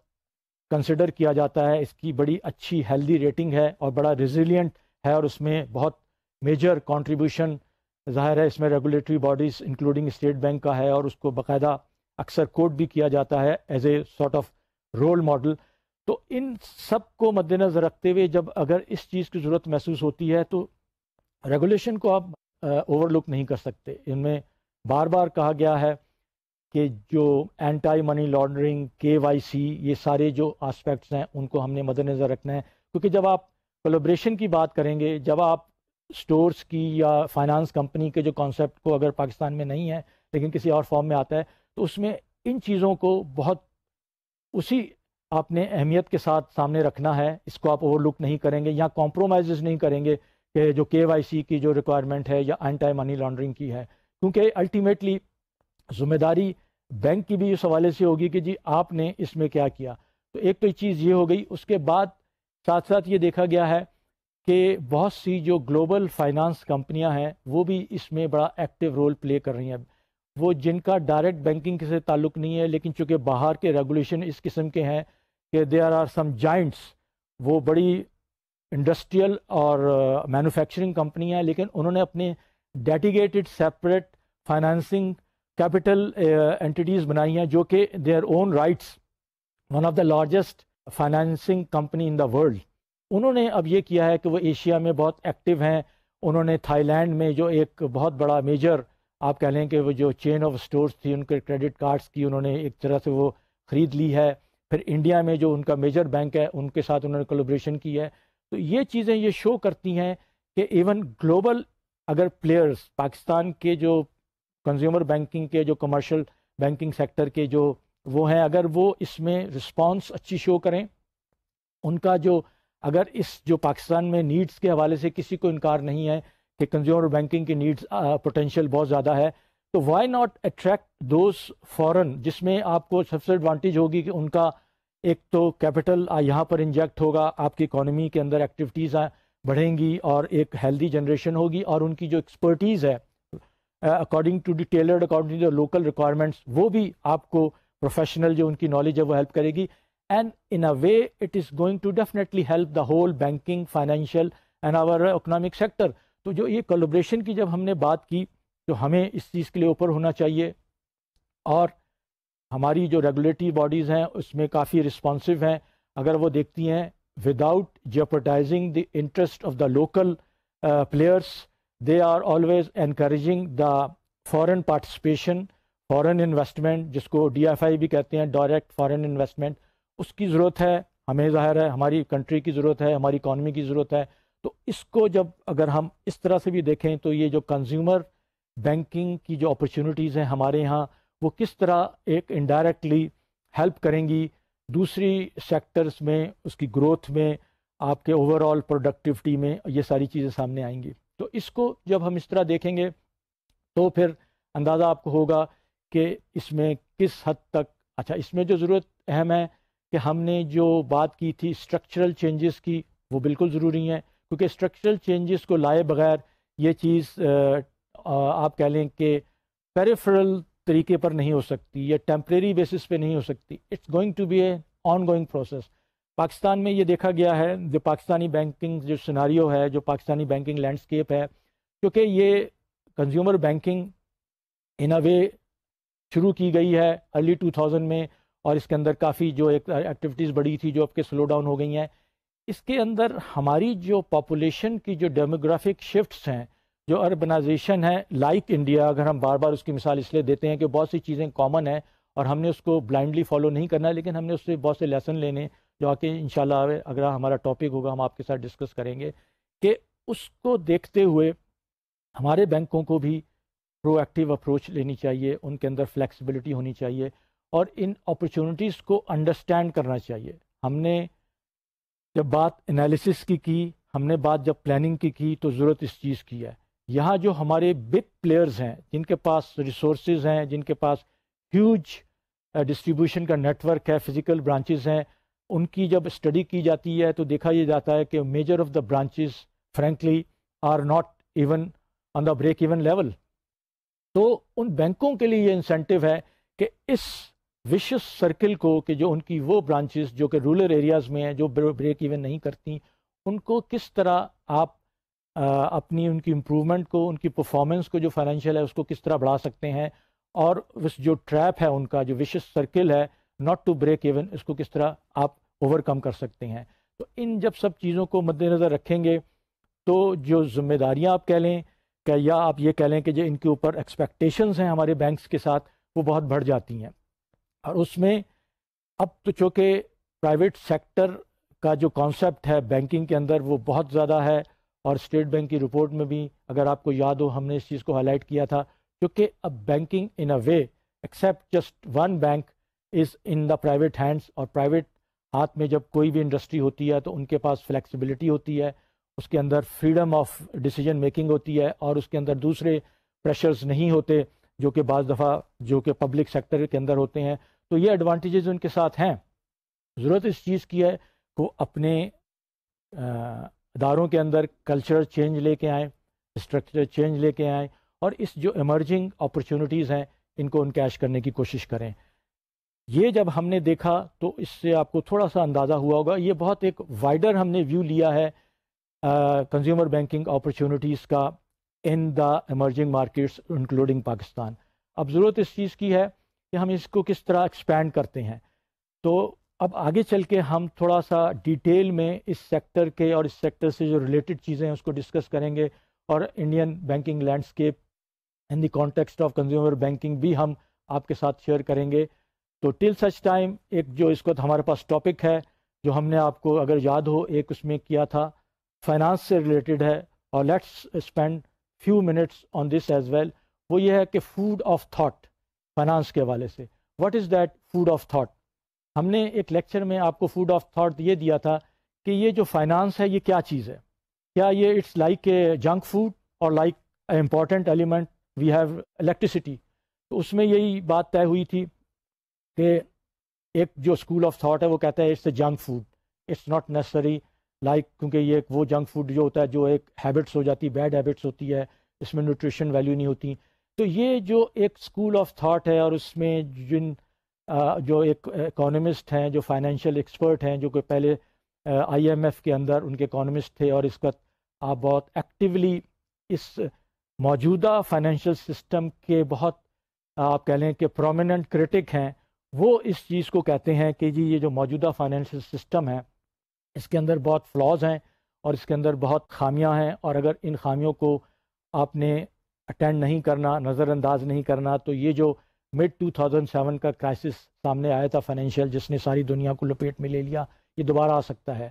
کنسیڈر کیا جاتا ہے، اس کی بڑی اچھی ہیلدی ریٹنگ ہے اور بڑا ریزیلینٹ ہے، اور اس میں بہت میجر کنٹریبیوشن ظاہر ہے اس میں regulatory bodies including state bank کا ہے، اور اس کو باقاعدہ اکثر کوٹ بھی کیا جاتا ہے as a sort of role model. تو ان سب کو مد نظر رکھتے ہوئے جب اگر اس چیز کی ضرورت محسوس ہوتی ہے تو ریگولیشن کو آپ اوور لک نہیں کر سکتے۔ ان میں بار بار کہا گیا ہے کہ جو اینٹائی منی لانڈرنگ، کے وائی سی، یہ سارے جو آسپیکٹس ہیں ان کو ہم نے مد نظر رکھنا ہے، کیونکہ جب آپ کولابریشن کی بات کریں گے، جب آپ سٹورز کی یا فائنانس کمپنی کے جو کانسیپٹ کو اگر پاکستان میں نہیں ہے لیکن کسی اور فارم میں آتا ہے تو اس میں ان چیزوں کو بہت اسی آپ نے اہمیت کے ساتھ سامنے رکھنا ہے، اس کو آپ اوور لک نہیں کریں گے یا کمپرومائزز نہیں کریں گے کہ جو کے وائی سی کی جو ریکوائرمنٹ ہے یا اینٹائی منی لانڈرنگ کی ہے، کیونکہ الٹیمیٹلی ذمہ داری بینک کی بھی اس حوالے سے ہوگی کہ جی آپ نے اس میں کیا کیا۔ تو ایک تو چیز یہ ہو گئی، اس کے بعد ساتھ ساتھ یہ دیکھا گیا ہے کہ بہت سی جو گلوبل فائنانس کمپنیاں ہیں وہ بھی اس میں بڑا ایکٹیو رول پلے کر رہی ہیں، وہ جن کا ڈائریکٹ بینکنگ سے تعلق نہیں ہے لیکن چونکہ باہر کے ریگولیشن اس قسم کے ہیں کہ دیر آر سم جائنٹس، وہ بڑی انڈسٹریل اور مینوفیکچرنگ کمپنی ہیں لیکن انہوں نے اپنے dedicated separate financing capital entities بنائی ہیں جو کہ their own rights one of the largest financing company in the world. انہوں نے اب یہ کیا ہے کہ وہ ایشیا میں بہت ایکٹیو ہیں. انہوں نے تھائی لینڈ میں جو ایک بہت بڑا میجر آپ کہہ لیں کہ وہ جو چین آف سٹورز تھی ان کے کریڈٹ کارڈز کی انہوں نے ایک طرح سے وہ خرید لی ہے. پھر انڈیا میں جو ان کا میجر بینک ہے ان کے ساتھ انہوں نے کولیبریشن کی ہے. تو یہ چیزیں یہ شو کرتی ہیں کہ ایون گلوبل اگر پلیئرز پاکستان کے جو کنزیومر بینکنگ کے جو کمرشل بینکنگ سیکٹر کے جو وہ ہیں اگر وہ اس میں رسپانس اچھی شو کریں, ان کا جو اگر اس جو پاکستان میں نیڈز کے حوالے سے کسی کو انکار نہیں ہے کہ کنزیومر بینکنگ کی نیڈز پوٹینشیل بہت زیادہ ہے, تو وائی ناٹ اٹریکٹ دوز فورن جس میں آپ کو سب سے ایڈوانٹیج ہوگی کہ ان کا ایک تو کیپٹل یہاں پر انجیکٹ ہوگا, آپ کی اکانومی کے اندر ایکٹیویٹیز بڑھیں گی اور ایک ہیلدی جنریشن ہوگی, اور ان کی جو ایکسپرٹیز ہے according to the tailored according to the local requirements وہ بھی آپ کو پروفیشنل جو ان کی نالج ہے وہ ہیلپ کرے گی. And in a way it is going to definitely help the whole banking financial and our economic sector. تو جو یہ کولیبریشن کی جب ہم نے بات کی تو ہمیں اس چیز کے لیے اوپر ہونا چاہیے, اور ہماری جو ریگولیٹری باڈیز ہیں اس میں کافی رسپانسو ہیں. اگر وہ دیکھتی ہیں without jeopardising the interest of the local players, they are always encouraging the foreign participation, foreign investment جس کو DFI بھی کہتے ہیں, ڈائریکٹ فورن انویسٹمنٹ, اس کی ضرورت ہے ہمیں, ظاہر ہے ہماری کنٹری کی ضرورت ہے, ہماری اکانومی کی ضرورت ہے. تو اس کو جب اگر ہم اس طرح سے بھی دیکھیں تو یہ جو کنزیومر بینکنگ کی جو اپرچونیٹیز ہیں ہمارے ہاں وہ کس طرح ایک انڈائریکٹلی ہیلپ کریں گی دوسری سیکٹرز میں, اس کی گروتھ میں, آپ کے اوور آل پروڈکٹیوٹی میں, یہ ساری چیزیں سامنے آئیں گی. تو اس کو جب ہم اس طرح دیکھیں گے تو پھر اندازہ آپ کو ہوگا کہ اس میں کس حد تک اچھا اس میں جو ضرورت اہم ہے کہ ہم نے جو بات کی تھی اسٹرکچرل چینجز کی وہ بالکل ضروری ہیں, کیونکہ اسٹرکچرل چینجز کو لائے بغیر یہ چیز آپ کہہ لیں کہ پیریفرل طریقے پر نہیں ہو سکتی, یہ ٹیمپریری بیسس پہ نہیں ہو سکتی. It's going to be a ongoing process. Pakistan میں یہ دیکھا گیا ہے جو پاکستانی بینکنگ جو سیناریو ہے, جو پاکستانی بینکنگ لینڈسکیپ ہے, کیونکہ یہ کنزیومر بینکنگ ان اے وے شروع کی گئی ہے ارلی 2000 میں, اور اس کے اندر کافی جو ایک ایکٹیویٹیز بڑی تھی جو اب کے سلو ڈاؤن ہو گئی ہیں. اس کے اندر ہماری جو پاپولیشن کی جو ڈیموگرافک شفٹس ہیں, جو اربنائزیشن ہے لائک انڈیا, اگر ہم بار بار اس کی مثال اس لیے دیتے ہیں کہ بہت سی چیزیں کامن ہیں اور ہم نے اس کو بلائنڈلی فالو نہیں کرنا, لیکن ہم نے اس سے بہت سے لیسن لینے جو آ کے انشاءاللہ اگر ہمارا ٹاپک ہوگا ہم آپ کے ساتھ ڈسکس کریں گے, کہ اس کو دیکھتے ہوئے ہمارے بینکوں کو بھی پرو ایکٹیو اپروچ لینی چاہیے, ان کے اندر فلیکسیبلٹی ہونی چاہیے, اور ان اپرچونیٹیز کو انڈرسٹینڈ کرنا چاہیے. ہم نے جب بات انالیسس کی ہم نے بات جب پلاننگ کی تو ضرورت اس چیز کی ہے. یہاں جو ہمارے بگ پلیئرز ہیں جن کے پاس ریسورسز ہیں, جن کے پاس ہیوج ڈسٹریبیوشن کا نیٹ ورک ہے, فزیکل برانچز ہیں, ان کی جب اسٹڈی کی جاتی ہے تو دیکھا یہ جاتا ہے کہ major of the branches frankly are not even on the break even level. تو ان بینکوں کے لیے یہ انسینٹیو ہے کہ اس وشس سرکل کو, کہ جو ان کی وہ برانچز جو کہ رورل ایریاز میں ہیں جو بریک ایون نہیں کرتی, ان کو کس طرح آپ اپنی ان کی امپرومنٹ کو, ان کی پرفارمنس کو جو فائنینشیل ہے اس کو کس طرح بڑھا سکتے ہیں, اور اس جو ٹریپ ہے ان کا جو وشس سرکل ہے ناٹ ٹو بریک ایون, اس کو کس طرح آپ اوور کم کر سکتے ہیں. تو ان جب سب چیزوں کو مد نظر رکھیں گے تو جو ذمہ داریاں آپ کہہ لیں کہ یا آپ یہ کہہ لیں کہ جو ان کے اوپر ایکسپیکٹیشنز ہیں ہمارے بینکس کے ساتھ وہ بہت بڑھ جاتی ہیں. اور اس میں اب تو چونکہ پرائیویٹ سیکٹر کا جو کانسیپٹ ہے بینکنگ کے اندر وہ بہت زیادہ ہے, اور اسٹیٹ بینک کی رپورٹ میں بھی اگر آپ کو یاد ہو ہم نے اس چیز کو ہائی لائٹ کیا تھا, کیونکہ اب banking in a way accept just one bank is in the private hands, اور پرائیویٹ ہاتھ میں جب کوئی بھی انڈسٹری ہوتی ہے تو ان کے پاس فلیکسیبلٹی ہوتی ہے, اس کے اندر فریڈم آف ڈیسیجن میکنگ ہوتی ہے, اور اس کے اندر دوسرے پریشرز نہیں ہوتے جو کہ بعض دفعہ جو کہ پبلک سیکٹر کے اندر ہوتے ہیں. تو یہ ایڈوانٹیجز ان کے ساتھ ہیں. ضرورت اس چیز کی ہے کہ اپنے اداروں کے اندر کلچرل چینج لے کے آئیں, اسٹرکچر چینج لے کے آئیں, اور اس جو ایمرجنگ اپرچونیٹیز ہیں ان کو انکیش کرنے کی کوشش کریں. یہ جب ہم نے دیکھا تو اس سے آپ کو تھوڑا سا اندازہ ہوا ہوگا, یہ بہت ایک وائڈر ہم نے ویو لیا ہے کنزیومر بینکنگ اپرچونیٹیز کا in the emerging markets including Pakistan. اب ضرورت اس چیز کی ہے کہ ہم اس کو کس طرح ایکسپینڈ کرتے ہیں. تو اب آگے چل کے ہم تھوڑا سا ڈیٹیل میں اس سیکٹر کے اور اس سیکٹر سے جو ریلیٹڈ چیزیں ہیں اس کو ڈسکس کریں گے، اور Indian banking landscape in the context of consumer banking بھی ہم آپ کے ساتھ شیئر کریں گے۔ تو ٹل سچ ٹائم ایک جو اس وقت ہمارے پاس ٹاپک ہے جو ہم نے آپ کو اگر یاد ہو ایک اس میں کیا تھا، فائنانس سے ریلیٹڈ ہے، اور let's spend few minutes on this as well. وہ یہ ہے کہ فوڈ آف تھاٹ، فائنانس کے حوالے سے what is that food of thought. ہم نے ایک لیکچر میں آپ کو فوڈ آف تھاٹ یہ دیا تھا کہ یہ جو فائنانس ہے یہ کیا چیز ہے، کیا یہ it's like a junk food اور like a important element we have electricity. تو اس میں یہی بات طے ہوئی تھی کہ ایک جو اسکول آف تھاٹ ہے وہ کہتا ہے it's a junk food, it's not necessary like, کیونکہ یہ ایک وہ جنک فوڈ جو ہوتا ہے جو ایک ہیبٹس ہو جاتی، بیڈ ہیبٹس ہوتی ہے، اس میں نیوٹریشن ویلیو نہیں ہوتی۔ تو یہ جو ایک اسکول آف تھاٹ ہے، اور اس میں جن جو ایک اکانومسٹ ہیں جو فائنینشیل ایکسپرٹ ہیں جو کہ پہلے آئی ایم ایف کے اندر ان کے اکانومسٹ تھے، اور اس وقت آپ بہت ایکٹیولی اس موجودہ فائنینشیل سسٹم کے بہت آپ کہہ لیں کہ پرومیننٹ کرٹک ہیں، وہ اس چیز کو کہتے ہیں کہ جی یہ جو موجودہ فائنینشیل سسٹم ہے اس کے اندر بہت فلاز ہیں اور اس کے اندر بہت خامیاں ہیں، اور اگر ان خامیوں کو آپ نے اٹینڈ نہیں کرنا، نظر انداز نہیں کرنا، تو یہ جو مڈ 2007 کا کرائسس سامنے آیا تھا فائنینشیل، جس نے ساری دنیا کو لپیٹ میں لے لیا، یہ دوبارہ آ سکتا ہے۔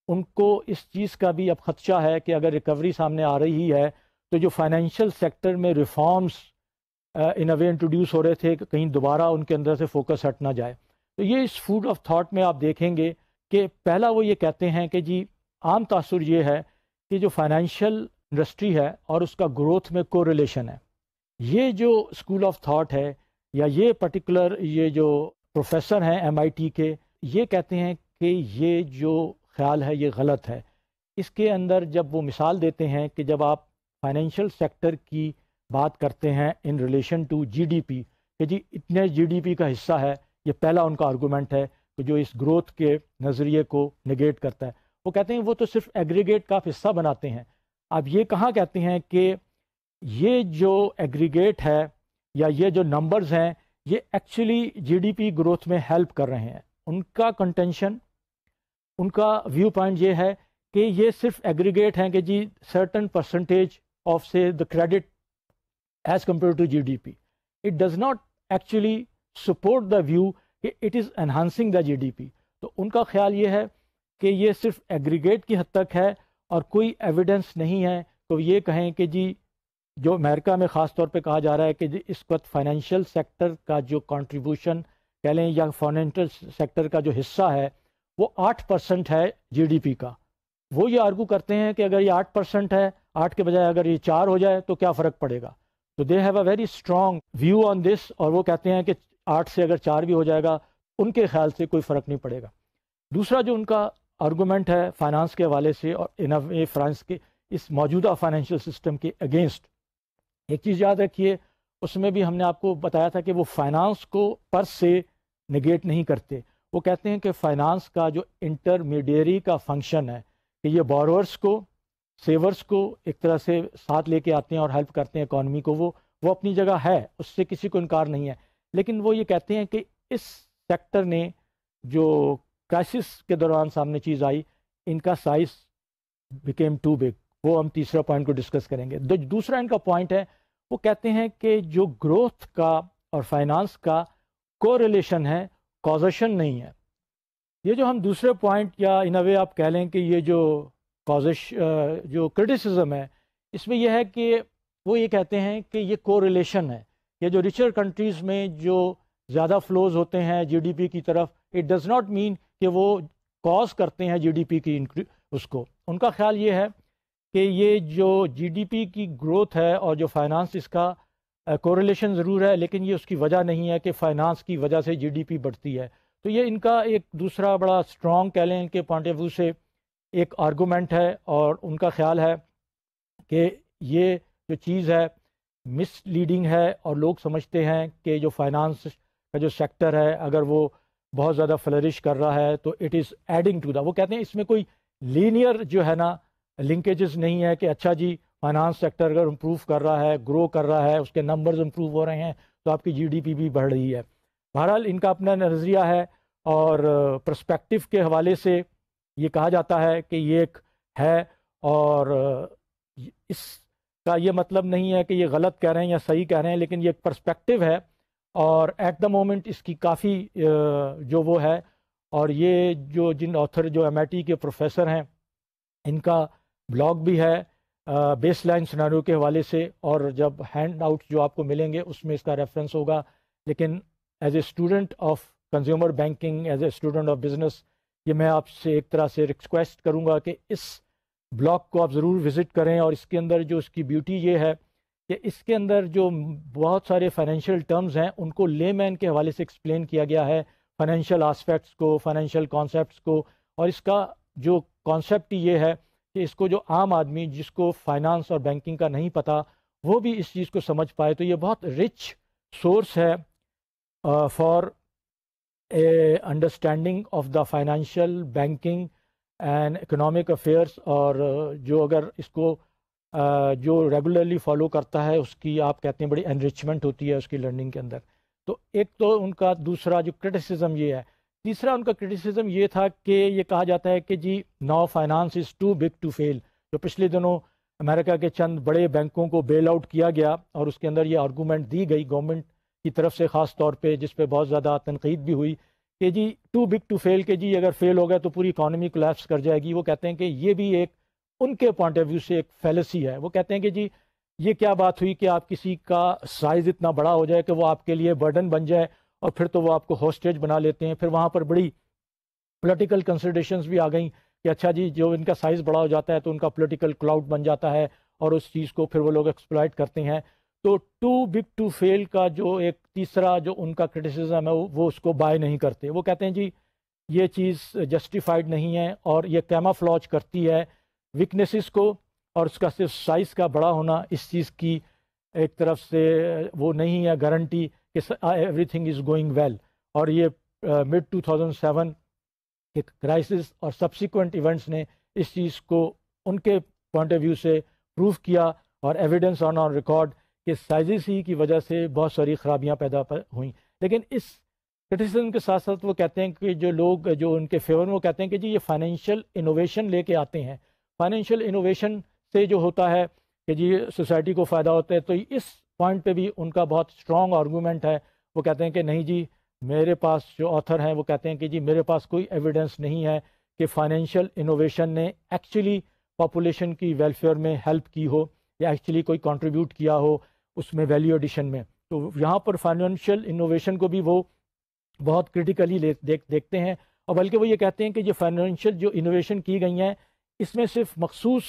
ان کو اس چیز کا بھی اب خدشہ ہے کہ اگر ریکوری سامنے آ رہی ہے تو جو فائنینشیل سیکٹر میں reforms in a way introduce ہو رہے تھے کہ کہیں دوبارہ ان کے اندر سے فوکس ہٹ نہ جائے۔ تو یہ اس فوڈ آف تھاٹ میں آپ دیکھیں گے کہ پہلا وہ یہ کہتے ہیں کہ جی عام تاثر یہ ہے کہ جو فائنینشیل انڈسٹری ہے اور اس کا گروتھ میں کو ریلیشن ہے۔ یہ جو اسکول آف تھاٹ ہے یا یہ پرٹیکولر یہ جو پروفیسر ہیں ایم آئی ٹی کے، یہ کہتے ہیں کہ یہ جو خیال ہے یہ غلط ہے۔ اس کے اندر جب وہ مثال دیتے ہیں کہ جب آپ فائنینشیل سیکٹر کی بات کرتے ہیں in relation to G D P, کہ جی اتنے جی ڈی پی کا حصہ ہے، یہ پہلا ان کا آرگومنٹ ہے کہ جو اس گروتھ کے نظریے کو نگیٹ کرتا ہے۔ وہ کہتے ہیں وہ تو صرف ایگریگیٹ کا حصہ بناتے ہیں۔ اب یہ کہاں کہتے ہیں کہ یہ جو ایگریگیٹ ہے یا یہ جو نمبرز ہیں یہ actually G D P growth میں ہیلپ کر رہے ہیں۔ ان کا کنٹینشن، ان کا ویو پوائنٹ یہ ہے کہ یہ صرف ایگریگیٹ ہیں کہ جی سرٹن پرسنٹیج آف سے the credit as compare to G D P, it does not actually support the view کہ it is enhancing the G D P. تو ان کا خیال یہ ہے کہ یہ صرف ایگریگیٹ کی حد تک ہے اور کوئی ایویڈنس نہیں ہے تو یہ کہیں کہ جی جو امریکہ میں خاص طور پہ کہا جا رہا ہے کہ اس وقت فائنینشیل سیکٹر کا جو کنٹریبیوشن کہہ لیں یا فائنینشیل سیکٹر کا جو حصہ ہے وہ 8% ہے جی ڈی پی کا۔ وہ یہ آرگو کرتے ہیں کہ اگر یہ 8% ہے، 8 کے بجائے اگر یہ 4 ہو جائے تو کیا فرق پڑے گا۔ تو they have a very strong view on this, اور وہ کہتے ہیں کہ 8 سے اگر 4 بھی ہو جائے گا ان کے خیال سے کوئی فرق نہیں پڑے گا۔ دوسرا جو ان کا آرگومنٹ ہے فائنانس کے حوالے سے اور ان اے فرانس کے اس موجودہ فائنینشیل سسٹم کے اگینسٹ، ایک چیز یاد رکھیے، اس میں بھی ہم نے آپ کو بتایا تھا کہ وہ فائنانس کو پر سے نگیٹ نہیں کرتے۔ وہ کہتے ہیں کہ فائنانس کا جو انٹرمیڈیری کا فنکشن ہے کہ یہ بورورس کو، سیورس کو ایک طرح سے ساتھ لے کے آتے ہیں اور ہیلپ کرتے ہیں اکانومی کو، وہ اپنی جگہ ہے، اس سے کسی کو انکار نہیں ہے۔ لیکن وہ یہ کہتے ہیں کہ اس سیکٹر نے جو کرائسس کے دوران سامنے چیز آئی، ان کا سائز بیکیم ٹو بگ، وہ ہم تیسرا پوائنٹ کو ڈسکس کریں گے۔ دوسرا ان کا پوائنٹ ہے، وہ کہتے ہیں کہ جو گروتھ کا اور فائنانس کا کو ریلیشن ہے، کازیشن نہیں ہے۔ یہ جو ہم دوسرے پوائنٹ یا ان اے وے آپ کہہ لیں کہ یہ جو جو کرٹیسزم ہے اس میں یہ ہے کہ وہ یہ کہتے ہیں کہ یہ کو ریلیشن ہے، یہ جو ریچر کنٹریز میں جو زیادہ فلوز ہوتے ہیں جی ڈی پی کی طرف، اٹ ڈز ناٹ مین کہ وہ کاز کرتے ہیں جی ڈی پی کی اس کو۔ ان کا خیال یہ ہے کہ یہ جو جی ڈی پی کی گروتھ ہے اور جو فائنانس، اس کا کوریلیشن ضرور ہے، لیکن یہ اس کی وجہ نہیں ہے کہ فائنانس کی وجہ سے جی ڈی پی بڑھتی ہے۔ تو یہ ان کا ایک دوسرا بڑا اسٹرانگ کہہ لیں کہ پوائنٹ آف ویو سے ایک آرگومنٹ ہے، اور ان کا خیال ہے کہ یہ جو چیز ہے مس لیڈنگ ہے، اور لوگ سمجھتے ہیں کہ جو فائنانس کا جو سیکٹر ہے اگر وہ بہت زیادہ فلرش کر رہا ہے تو it is adding to the, وہ کہتے ہیں اس میں کوئی لینئر جو ہے نا لنکیجز نہیں ہے کہ اچھا جی فائنانس سیکٹر اگر امپروو کر رہا ہے، گرو کر رہا ہے، اس کے نمبرز امپروو ہو رہے ہیں تو آپ کی جی ڈی پی بھی بڑھ رہی ہے۔ بہرحال ان کا اپنا نظریہ ہے، اور پرسپیکٹو کے حوالے سے یہ کہا جاتا ہے کہ یہ ایک ہے، اور اس کا یہ مطلب نہیں ہے کہ یہ غلط کہہ رہے ہیں یا صحیح کہہ رہے ہیں، لیکن یہ ایک پرسپیکٹو ہے، اور ایٹ دا مومنٹ اس کی کافی جو وہ ہے، اور یہ جو جن آتھر جو MIT کے پروفیسر ہیں ان کا بلاگ بھی ہے بیس لائن سناریو کے حوالے سے، اور جب ہینڈ آؤٹ جو آپ کو ملیں گے اس میں اس کا ریفرنس ہوگا. لیکن as a student of consumer banking, as a student of business, یہ میں آپ سے ایک طرح سے ریکویسٹ کروں گا کہ اس بلاگ کو آپ ضرور وزٹ کریں. اور اس کے اندر جو اس کی بیوٹی یہ ہے کہ اس کے اندر جو بہت سارے فائنینشیل ٹرمز ہیں ان کو لے مین کے حوالے سے ایکسپلین کیا گیا ہے، فائنینشیل آسپیکٹس کو، فائنینشیل کانسیپٹس کو. اور اس کا جو کانسیپٹ یہ ہے کہ اس کو جو عام آدمی جس کو فائنانس اور بینکنگ کا نہیں پتہ وہ بھی اس چیز کو سمجھ پائے. تو یہ بہت رچ سورس ہے for a understanding of the financial banking and economic affairs. اور جو اگر اس کو جو ریگولرلی فالو کرتا ہے اس کی آپ کہتے ہیں بڑی انریچمنٹ ہوتی ہے اس کی لرننگ کے اندر. تو ایک تو ان کا دوسرا جو کرٹیسزم یہ ہے. تیسرا ان کا کرٹیسزم یہ تھا کہ یہ کہا جاتا ہے کہ جی now finance is too big to fail. جو پچھلے دنوں امریکہ کے چند بڑے بینکوں کو بیل آؤٹ کیا گیا اور اس کے اندر یہ آرگومنٹ دی گئی گورنمنٹ کی طرف سے خاص طور پہ، جس پہ بہت زیادہ تنقید بھی ہوئی کہ جی ٹو بگ ٹو فیل، کہ جی اگر فیل ہو گیا تو پوری اکانومی کولیپس کر جائے گی. وہ کہتے ہیں کہ یہ بھی ایک ان کے پوائنٹ آف ویو سے ایک فیلسی ہے. وہ کہتے ہیں کہ جی یہ کیا بات ہوئی کہ آپ کسی کا سائز اتنا بڑا ہو جائے کہ وہ آپ کے لیے برڈن بن جائے، اور پھر تو وہ آپ کو ہوسٹیج بنا لیتے ہیں. پھر وہاں پر بڑی پولیٹیکل کنسیڈریشنز بھی آ گئیں کہ اچھا جی جو ان کا سائز بڑا ہو جاتا ہے تو ان کا پولیٹیکل کلاؤڈ بن جاتا ہے، اور اس چیز کو پھر وہ لوگ ایکسپلائٹ کرتے ہیں. تو ٹو بگ ٹو فیل کا جو ایک تیسرا جو ان کا کرٹیسزم ہے وہ اس کو بائی نہیں کرتے. وہ کہتے ہیں جی یہ چیز جسٹیفائڈ نہیں ہے، اور یہ کیمافلاج کرتی ہے ویکنیسز کو، اور اس کا صرف سائز کا بڑا ہونا اس چیز کی ایک طرف سے وہ نہیں ہے گارنٹی کہ everything is going well. اور یہ مڈ 2007 کے کرائسس اور سبسیکوینٹ ایونٹس نے اس چیز کو ان کے پوائنٹ آف ویو سے پروف کیا، اور ایویڈنس آن ریکارڈ کہ سائزز ہی کی وجہ سے بہت ساری خرابیاں پیدا ہوئیں. لیکن اس کرٹیسزم کے ساتھ ساتھ وہ کہتے ہیں کہ جو لوگ جو ان کے فیور میں وہ کہتے ہیں کہ جی یہ فائنینشیل انوویشن لے کے آتے ہیں. فائنینشیل انوویشن سے جو ہوتا ہے کہ جی سوسائٹی کو فائدہ ہوتا ہے. تو اس پوائنٹ پہ بھی ان کا بہت اسٹرانگ آرگومنٹ ہے. وہ کہتے ہیں کہ نہیں جی میرے پاس جو آتھر ہیں وہ کہتے ہیں کہ جی میرے پاس کوئی ایویڈنس نہیں ہے کہ فائنینشیل انوویشن نے ایکچولی پاپولیشن کی ویلفیئر میں ہیلپ کی ہو یا ایکچولی کوئی کنٹریبیوٹ کیا ہو اس میں ویلیو ایڈیشن میں. تو یہاں پر فائنینشیل انوویشن کو بھی وہ بہت کرٹیکلی دیکھتے ہیں. اور بلکہ وہ یہ کہتے ہیں کہ جو فائنینشیل جو انوویشن کی گئی ہیں اس میں صرف مخصوص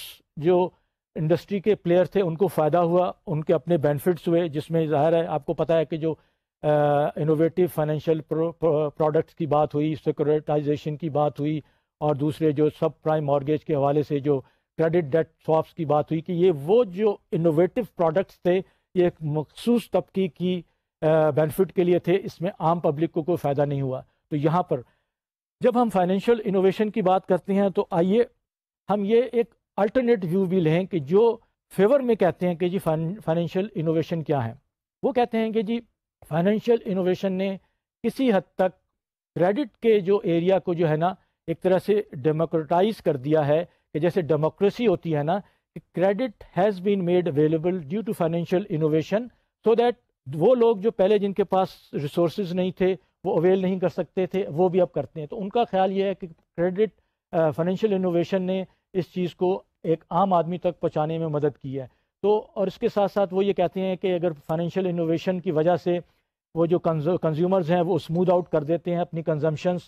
جو انڈسٹری کے پلیئر تھے ان کو فائدہ ہوا، ان کے اپنے بینیفٹس ہوئے، جس میں ظاہر ہے آپ کو پتہ ہے کہ جو انوویٹیو فائنینشیل پروڈکٹس کی بات ہوئی، سیکورٹائزیشن کی بات ہوئی، اور دوسرے جو سب پرائم مارگیج کے حوالے سے جو کریڈٹ ڈیٹ سواپس کی بات ہوئی، کہ یہ وہ جو انوویٹیو پروڈکٹس تھے یہ ایک مخصوص طبقے کی بینیفٹ کے لیے تھے، اس میں عام پبلک کو کوئی فائدہ نہیں ہوا. تو یہاں پر جب ہم فائنینشیل انوویشن کی بات کرتے ہیں تو آئیے ہم یہ ایک الٹرنیٹ ویو بھی لیں کہ جو فیور میں کہتے ہیں کہ جی فائنینشیل انوویشن کیا ہے. وہ کہتے ہیں کہ جی فائنینشیل انوویشن نے کسی حد تک کریڈٹ کے جو ایریا کو جو ہے نا ایک طرح سے ڈیموکریٹائز کر دیا ہے، کہ جیسے ڈیموکریسی ہوتی ہے نا، credit has been made available due to financial innovation, so that وہ لوگ جو پہلے جن کے پاس ریسورسز نہیں تھے وہ اویل نہیں کر سکتے تھے وہ بھی اب کرتے ہیں. تو ان کا خیال یہ ہے کہ کریڈٹ فائنینشیل انوویشن نے اس چیز کو ایک عام آدمی تک پہنچانے میں مدد کی ہے. تو اور اس کے ساتھ ساتھ وہ یہ کہتے ہیں کہ اگر فائنینشیل انوویشن کی وجہ سے وہ جو کنزیومرز ہیں وہ اسموتھ آؤٹ کر دیتے ہیں اپنی کنزمپشنز،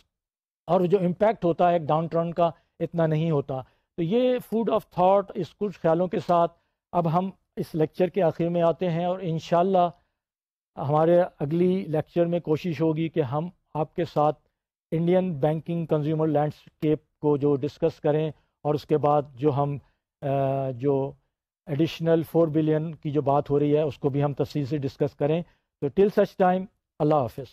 اور جو امپیکٹ ہوتا ہے ایک ڈاؤن ٹرن کا اتنا نہیں ہوتا. تو یہ فوڈ آف تھاٹ اس کچھ خیالوں کے ساتھ اب ہم اس لیکچر کے آخر میں آتے ہیں، اور انشاءاللہ ہمارے اگلی لیکچر میں کوشش ہوگی کہ ہم آپ کے ساتھ انڈین بینکنگ کنزیومر لینڈسکیپ کو جو ڈسکس کریں، اور اس کے بعد جو ہم جو ایڈیشنل 4 بلین کی جو بات ہو رہی ہے اس کو بھی ہم تفصیل سے ڈسکس کریں. تو ٹل سچ ٹائم اللہ حافظ.